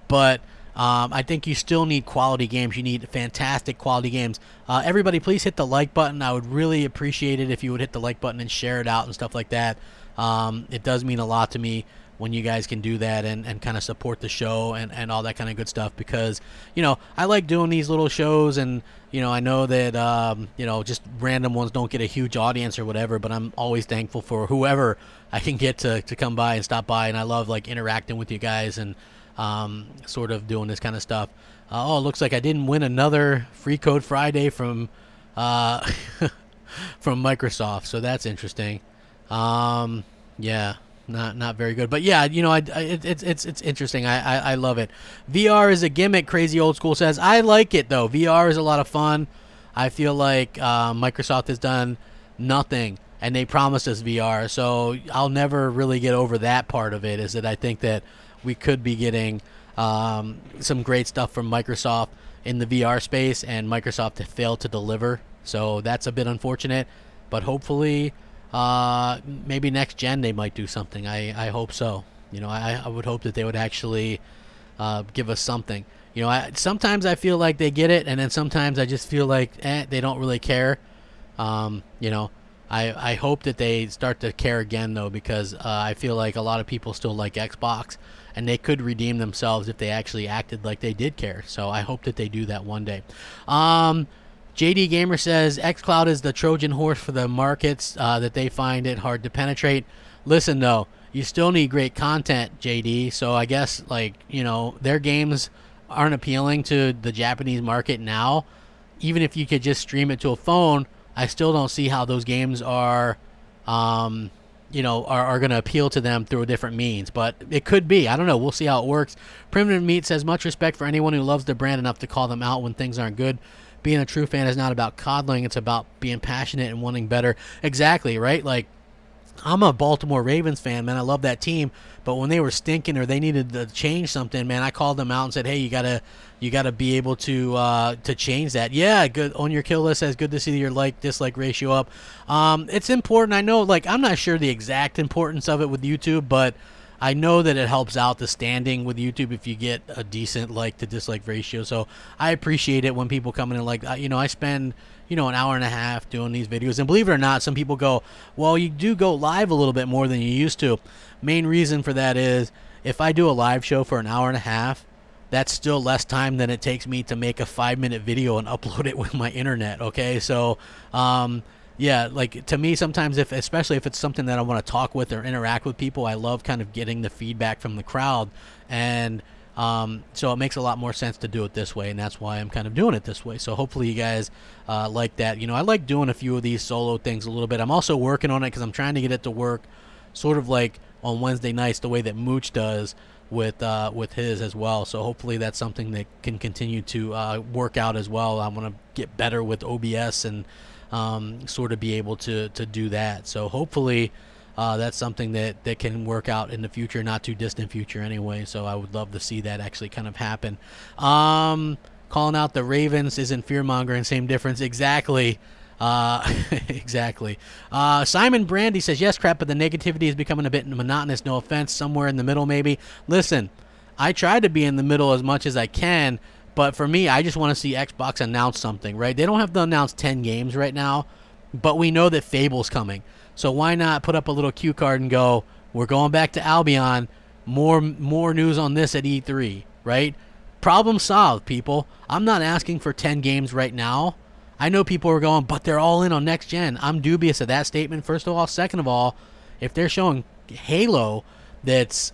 but I think you still need quality games. You need fantastic quality games. Everybody, please hit the like button. I would really appreciate it if you would hit the like button and share it out and stuff like that. It does mean a lot to me when you guys can do that and kind of support the show and all that kind of good stuff, because, I like doing these little shows, and, I know that, just random ones don't get a huge audience or whatever, but I'm always thankful for whoever I can get to come by and stop by, and I love, like, interacting with you guys and sort of doing this kind of stuff. It looks like I didn't win another Free Code Friday from from Microsoft, so that's interesting. Yeah. Not very good, but yeah, it's interesting. I love it. VR is a gimmick. Crazy Old School says I like it though. VR is a lot of fun. I feel like Microsoft has done nothing, and they promised us VR, so I'll never really get over that part of it. Is that I think that we could be getting some great stuff from Microsoft in the VR space, and Microsoft failed to deliver. So that's a bit unfortunate, but hopefully. Maybe next gen they might do something. I hope so. I would hope that they would actually give us something. Sometimes I feel like they get it, and then sometimes I just feel like they don't really care. I hope that they start to care again though, because I feel like a lot of people still like Xbox, and they could redeem themselves if they actually acted like they did care. So I hope that they do that one day. JD Gamer says xCloud is the Trojan horse for the markets that they find it hard to penetrate. Listen, though, you still need great content, JD. So I guess, their games aren't appealing to the Japanese market now. Even if you could just stream it to a phone, I still don't see how those games are going to appeal to them through a different means. But it could be. I don't know. We'll see how it works. Primitive Meat says much respect for anyone who loves the brand enough to call them out when things aren't good. Being a true fan is not about coddling. It's about being passionate and wanting better. Exactly, right? Like, I'm a Baltimore Ravens fan, man. I love that team. But when they were stinking or they needed to change something, man, I called them out and said, hey, you gotta be able to change that. Yeah, good. On your kill list says, good to see your like-dislike ratio up. It's important. I know, I'm not sure the exact importance of it with YouTube, but I know that it helps out the standing with YouTube if you get a decent like to dislike ratio. So I appreciate it when people come in and I spend, an hour and a half doing these videos. And believe it or not, some people go, well, you do go live a little bit more than you used to. Main reason for that is if I do a live show for an hour and a half, that's still less time than it takes me to make a 5-minute video and upload it with my internet. Okay. So, yeah, to me, sometimes especially if it's something that I want to talk with or interact with people, I love kind of getting the feedback from the crowd, and so it makes a lot more sense to do it this way, and that's why I'm kind of doing it this way. So hopefully you guys like that. I like doing a few of these solo things a little bit. I'm also working on it because I'm trying to get it to work sort of like on Wednesday nights the way that Mooch does with his as well. So hopefully that's something that can continue to work out as well. I want to get better with OBS and sort of be able to do that. So hopefully That's something that can work out in the future, not too distant future anyway. So I would love to see that actually kind of happen. Calling out the Ravens isn't fear-mongering, same difference. Exactly. Exactly. Simon Brandy says, yes, crap, but the negativity is becoming a bit monotonous. No offense. Somewhere in the middle, maybe. Listen, I try to be in the middle as much as I can, but for me, I just want to see Xbox announce something, right? They don't have to announce 10 games right now, but we know that Fable's coming. So why not put up a little cue card and go, we're going back to Albion, more news on this at E3, right? Problem solved, people. I'm not asking for 10 games right now. I know people are going, but they're all in on next gen. I'm dubious of that statement, first of all. Second of all, if they're showing Halo that's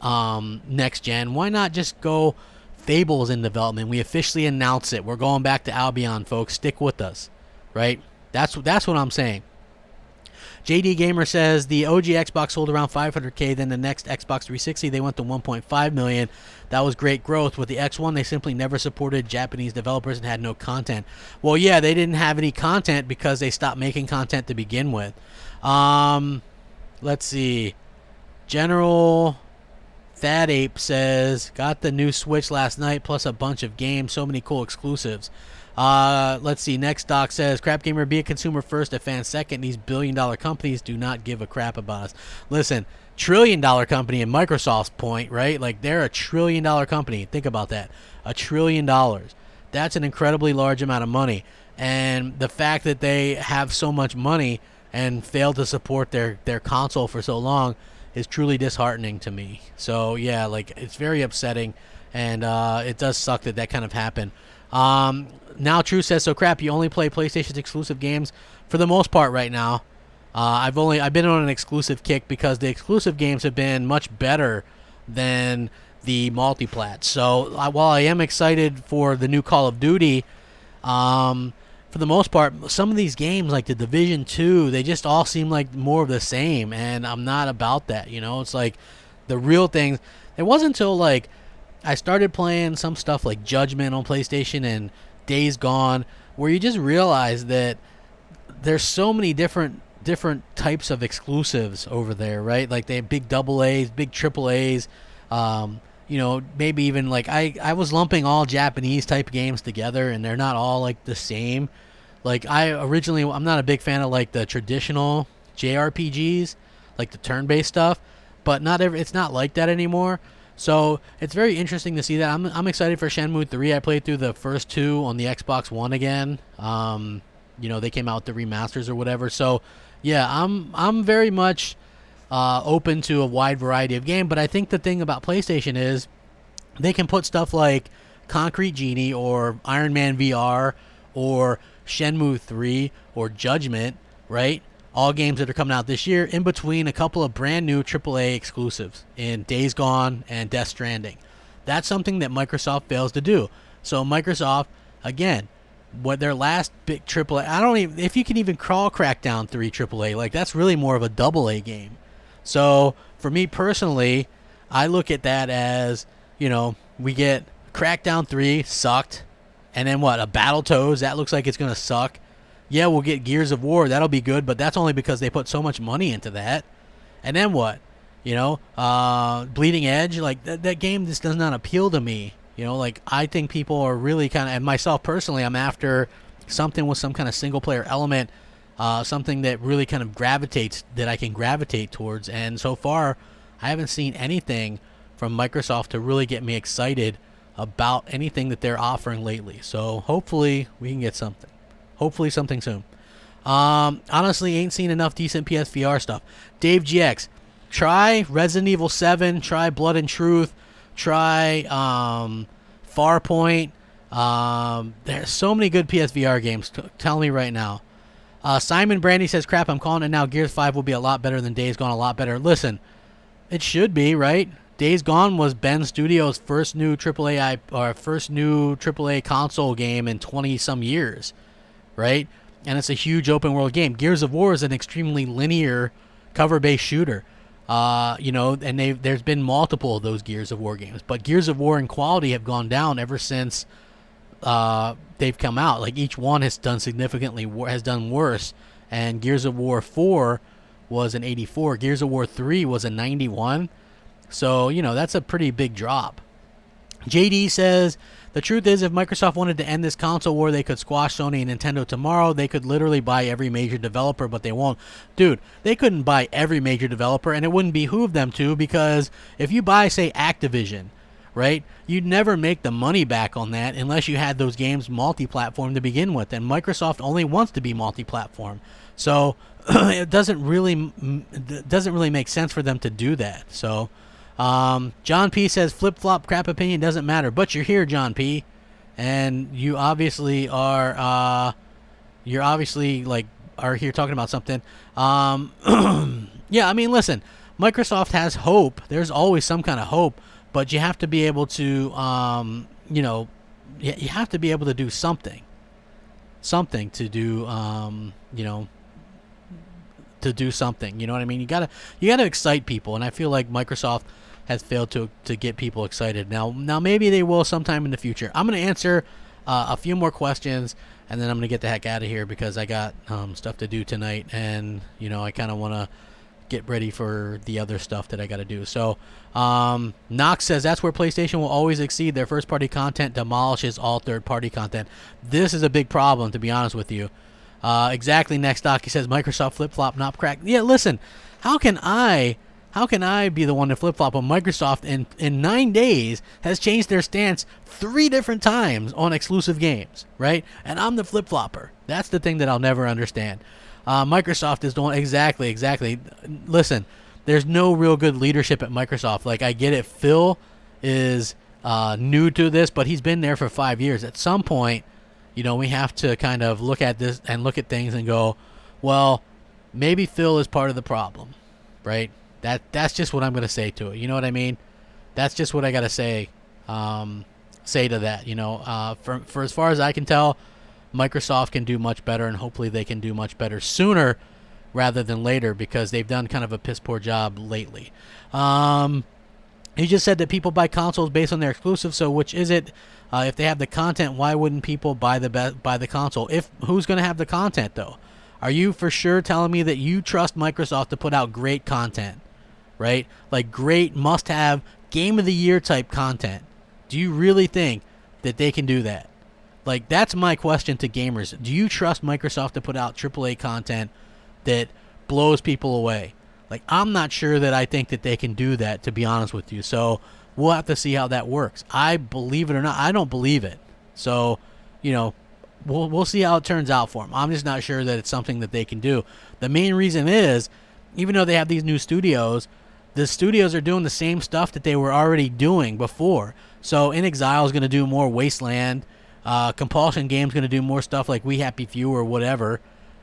next gen, why not just go Fable's in development? We officially announce it. We're going back to Albion, folks. Stick with us, right? That's what I'm saying. JD Gamer says the OG Xbox sold around 500K. Then the next Xbox 360, they went to 1.5 million. That was great growth. With the X1, they simply never supported Japanese developers and had no content. Well, yeah, they didn't have any content because they stopped making content to begin with. Let's see. General Thad Ape says, got the new Switch last night, plus a bunch of games. So many cool exclusives. Let's see. Next doc says, Crapgamer, be a consumer first, a fan second. These billion-dollar companies do not give a crap about us. Listen, trillion-dollar company in Microsoft's point, right? Like, they're a trillion-dollar company. Think about that. $1 trillion. That's an incredibly large amount of money. And the fact that they have so much money and fail to support their console for so long is truly disheartening to me. So, yeah, like, it's very upsetting. And it does suck that kind of happened. Now True says, so crap, you only play PlayStation's exclusive games for the most part right now. I've been on an exclusive kick because the exclusive games have been much better than the multiplat. So while I am excited for the new Call of Duty, for the most part, some of these games like the Division 2, they just all seem like more of the same, and I'm not about that. You know, it's like the real things. It wasn't until like I started playing some stuff like Judgment on PlayStation and Days Gone, where you just realize that there's so many different types of exclusives over there, right? Like they have big AA, big AAAs, you know, maybe even like I was lumping all Japanese type games together, and they're not all like the same. Like I'm not a big fan of like the traditional JRPGs, like the turn-based stuff, but it's not like that anymore. So it's very interesting to see that. I'm excited for Shenmue 3. I played through the first two on the Xbox One again. You know, they came out with the remasters or whatever. So yeah, I'm very much open to a wide variety of game. But I think the thing about PlayStation is they can put stuff like Concrete Genie or Iron Man VR or Shenmue 3 or Judgment, right? All games that are coming out this year, in between a couple of brand new AAA exclusives in Days Gone and Death Stranding. That's something that Microsoft fails to do. So Microsoft, again, what their last big AAA, if you can even crawl Crackdown 3 AAA, like that's really more of a AA game. So for me personally, I look at that as, you know, we get Crackdown 3, sucked, and then what, a Battletoads, that looks like it's going to suck. Yeah, we'll get Gears of War. That'll be good, but that's only because they put so much money into that. And then what? You know, Bleeding Edge, like that game just does not appeal to me. You know, like I think people are really kind of, and myself personally, I'm after something with some kind of single player element, something that really kind of that I can gravitate towards. And so far, I haven't seen anything from Microsoft to really get me excited about anything that they're offering lately. So hopefully we can get something. Hopefully something soon. Honestly, ain't seen enough decent PSVR stuff. Dave GX, try Resident Evil 7, try Blood and Truth, try Farpoint. There's so many good PSVR games. Tell me right now. Simon Brandy says, crap, I'm calling it now. Gears 5 will be a lot better than Days Gone, a lot better. Listen, it should be, right? Days Gone was Ben Studio's first new AAA console game in 20-some years. Right? And it's a huge open world game. Gears of War is an extremely linear cover-based shooter. You know, and there's been multiple of those Gears of War games. But Gears of War in quality have gone down ever since they've come out. Like each one has done worse. And Gears of War 4 was an 84. Gears of War 3 was a 91. So, that's a pretty big drop. JD says, the truth is, if Microsoft wanted to end this console war, they could squash Sony and Nintendo tomorrow. They could literally buy every major developer, but they won't. Dude, they couldn't buy every major developer, and it wouldn't behoove them to, because if you buy, say, Activision, right, you'd never make the money back on that unless you had those games multi-platform to begin with, and Microsoft only wants to be multi-platform. So it doesn't really make sense for them to do that. So John P says, flip-flop crap opinion doesn't matter, but you're here, John P, and you obviously are are here talking about something. Yeah, I mean, listen, Microsoft has hope. There's always some kind of hope, but you have to be able to you have to be able to do something to do to do something. You know what I mean? You gotta excite people, and I feel like Microsoft has failed to get people excited. Now maybe they will sometime in the future. I'm going to answer a few more questions, and then I'm going to get the heck out of here because I got stuff to do tonight, and I kind of want to get ready for the other stuff that I got to do. So Knox says, that's where PlayStation will always exceed. Their first-party content demolishes all third-party content. This is a big problem, to be honest with you. Exactly. Next doc, he says, Microsoft flip-flop, not crack. Yeah, listen, how can I be the one to flip-flop when Microsoft in 9 days has changed their stance 3 different times on exclusive games, right? And I'm the flip-flopper. That's the thing that I'll never understand. Microsoft is doing exactly. Listen, there's no real good leadership at Microsoft. Like, I get it. Phil is new to this, but he's been there for 5 years. At some point, we have to kind of look at this and look at things and go, well, maybe Phil is part of the problem, right? That's just what I'm going to say to it. You know what I mean? That's just what I got to say to that. For as far as I can tell, Microsoft can do much better, and hopefully they can do much better sooner rather than later, because they've done kind of a piss poor job lately. He just said that people buy consoles based on their exclusives, so which is it? If they have the content, why wouldn't people buy the console? Who's going to have the content, though? Are you for sure telling me that you trust Microsoft to put out great content, right? Like great must-have game of the year type content. Do you really think that they can do that? Like, that's my question to gamers. Do you trust Microsoft to put out AAA content that blows people away? Like, I'm not sure that I think that they can do that, to be honest with you. So we'll have to see how that works. I believe it or not, I don't believe it. So, we'll see how it turns out for them. I'm just not sure that it's something that they can do. The main reason is, even though they have these new studios, the studios are doing the same stuff that they were already doing before. So In Exile is going to do more Wasteland. Compulsion Games going to do more stuff like We Happy Few or whatever.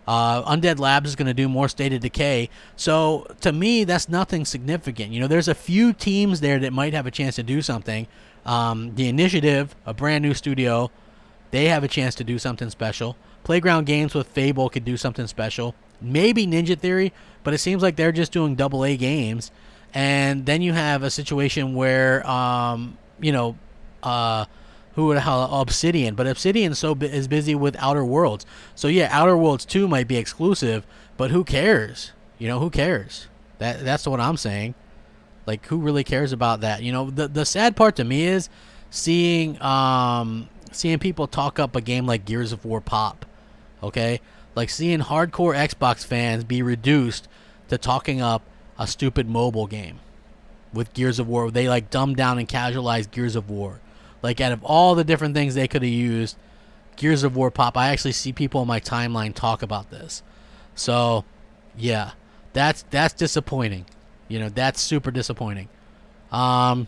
Undead Labs is going to do more State of Decay. So to me, that's nothing significant. There's a few teams there that might have a chance to do something. The Initiative, a brand new studio, they have a chance to do something special. Playground Games with Fable could do something special. Maybe Ninja Theory, but it seems like they're just doing AA games. And then you have a situation where, who the hell, Obsidian. But Obsidian is busy with Outer Worlds. So yeah, Outer Worlds 2 might be exclusive, but who cares? Who cares? That's what I'm saying. Like, who really cares about that? The sad part to me is seeing people talk up a game like Gears of War Pop. Okay? Like, seeing hardcore Xbox fans be reduced to talking up a stupid mobile game with Gears of War. They like dumbed down and casualized Gears of War. Like, out of all the different things they could have used, Gears of War Pop, I actually see people on my timeline talk about this. So, yeah, that's disappointing. That's super disappointing. Why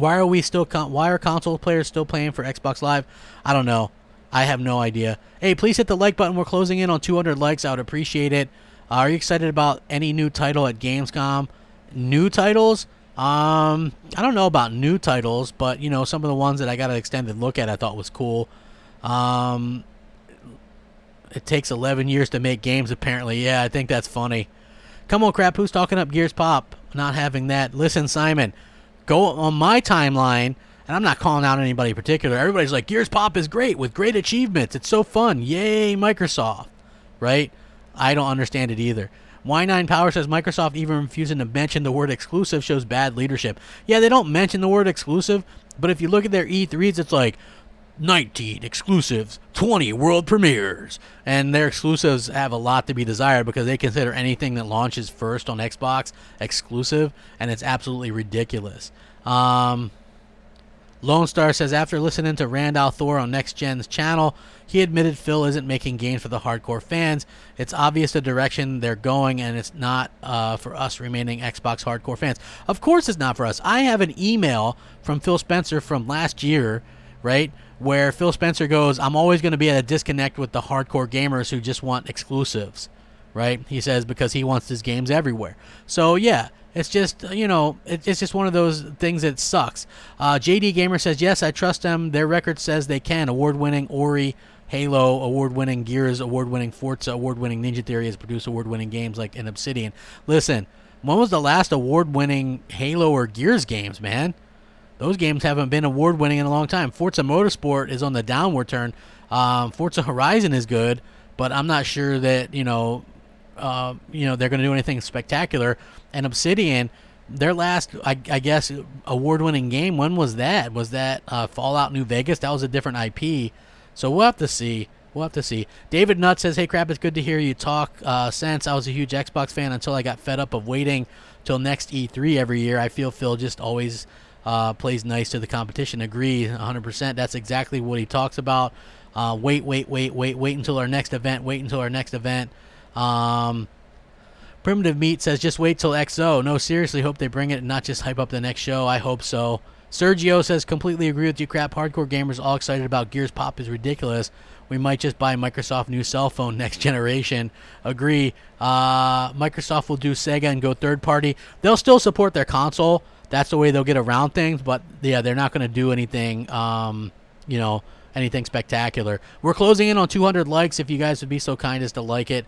are console players still playing for Xbox Live? I don't know. I have no idea. Hey, please hit the like button. We're closing in on 200 likes. I would appreciate it. Are you excited about any new title at Gamescom? New titles? I don't know about new titles, but some of the ones that I got an extended look at I thought was cool. It takes 11 years to make games, apparently. Yeah, I think that's funny. Come on, crap, who's talking up Gears Pop? Not having that. Listen, Simon, go on my timeline, and I'm not calling out anybody in particular. Everybody's like, Gears Pop is great with great achievements. It's so fun. Yay, Microsoft. Right? I don't understand it either. Y9 Power says Microsoft even refusing to mention the word exclusive shows bad leadership. Yeah, they don't mention the word exclusive, but if you look at their E3s, it's like 19 exclusives, 20 world premieres, and their exclusives have a lot to be desired because they consider anything that launches first on Xbox exclusive, and it's absolutely ridiculous. Lone Star says, after listening to Randall Thor on Next Gen's channel, he admitted Phil isn't making games for the hardcore fans. It's obvious the direction they're going, and it's not for us remaining Xbox hardcore fans. Of course it's not for us. I have an email from Phil Spencer from last year, right, where Phil Spencer goes, I'm always going to be at a disconnect with the hardcore gamers who just want exclusives, right? He says because he wants his games everywhere. So, yeah. It's just, it's just one of those things that sucks. JD Gamer says, yes, I trust them. Their record says they can. Award-winning Ori, Halo, award-winning Gears, award-winning Forza, award-winning Ninja Theory has produced award-winning games like an Obsidian. Listen, when was the last award-winning Halo or Gears games, man? Those games haven't been award-winning in a long time. Forza Motorsport is on the downward turn. Forza Horizon is good, but I'm not sure that, they're going to do anything spectacular. And Obsidian, their last, I guess, award-winning game, when was that? Was that Fallout New Vegas? That was a different IP. So we'll have to see. David Nutt says, hey, Crap, it's good to hear you talk sense. I was a huge Xbox fan until I got fed up of waiting till next E3 every year. I feel Phil just always plays nice to the competition. Agree 100%. That's exactly what he talks about. Wait until our next event. Primitive Meat says, just wait till XO. No, seriously, hope they bring it and not just hype up the next show. I hope so. Sergio says, completely agree with you, Crap. Hardcore gamers all excited about Gears Pop is ridiculous. We might just buy Microsoft new cell phone next generation. Agree. Microsoft will do Sega and go third party. They'll still support their console. That's the way they'll get around things. But, yeah, they're not going to do anything, anything spectacular. We're closing in on 200 likes. If you guys would be so kind as to like it.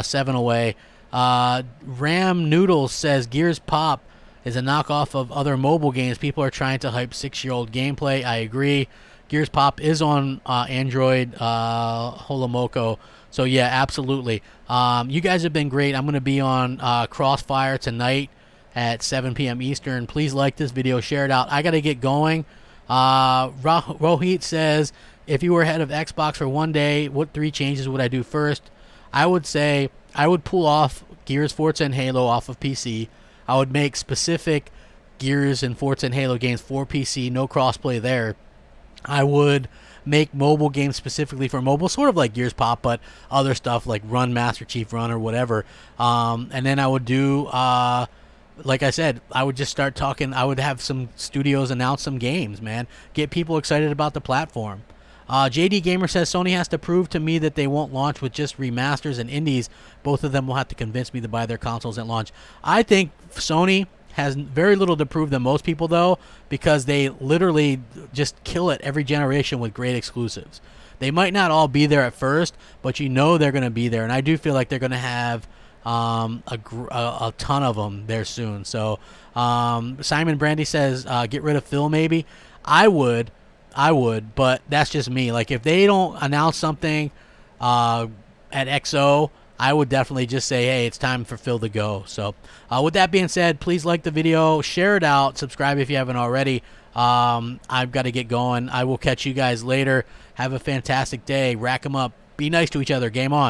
7 away. Ram Noodles says Gears Pop is a knockoff of other mobile games. People are trying to hype 6-year-old gameplay. I agree. Gears Pop is on Android, Holomoco. So, yeah, absolutely. You guys have been great. I'm going to be on Crossfire tonight at 7 p.m. Eastern. Please like this video. Share it out. I got to get going. Rohit says, if you were head of Xbox for one day, what 3 changes would I do first? I would say I would pull off Gears, Forza, and Halo off of PC. I would make specific Gears and Forza and Halo games for PC, no crossplay there. I would make mobile games specifically for mobile, sort of like Gears Pop, but other stuff like Run, Master Chief Run, or whatever. And then I would do, like I said, I would just start talking. I would have some studios announce some games, man. Get people excited about the platform. JD Gamer says, Sony has to prove to me that they won't launch with just remasters and indies. Both of them will have to convince me to buy their consoles at launch. I think Sony has very little to prove than most people, though, because they literally just kill it every generation with great exclusives. They might not all be there at first, but they're going to be there. And I do feel like they're going to have a ton of them there soon. So Simon Brandy says, get rid of Phil maybe. I would, but that's just me. Like, if they don't announce something at XO, I would definitely just say, hey, it's time for Phil to go. So with that being said, please like the video, share it out, subscribe if you haven't already. I've got to get going. I will catch you guys later. Have a fantastic day. Rack 'em up. Be nice to each other. Game on.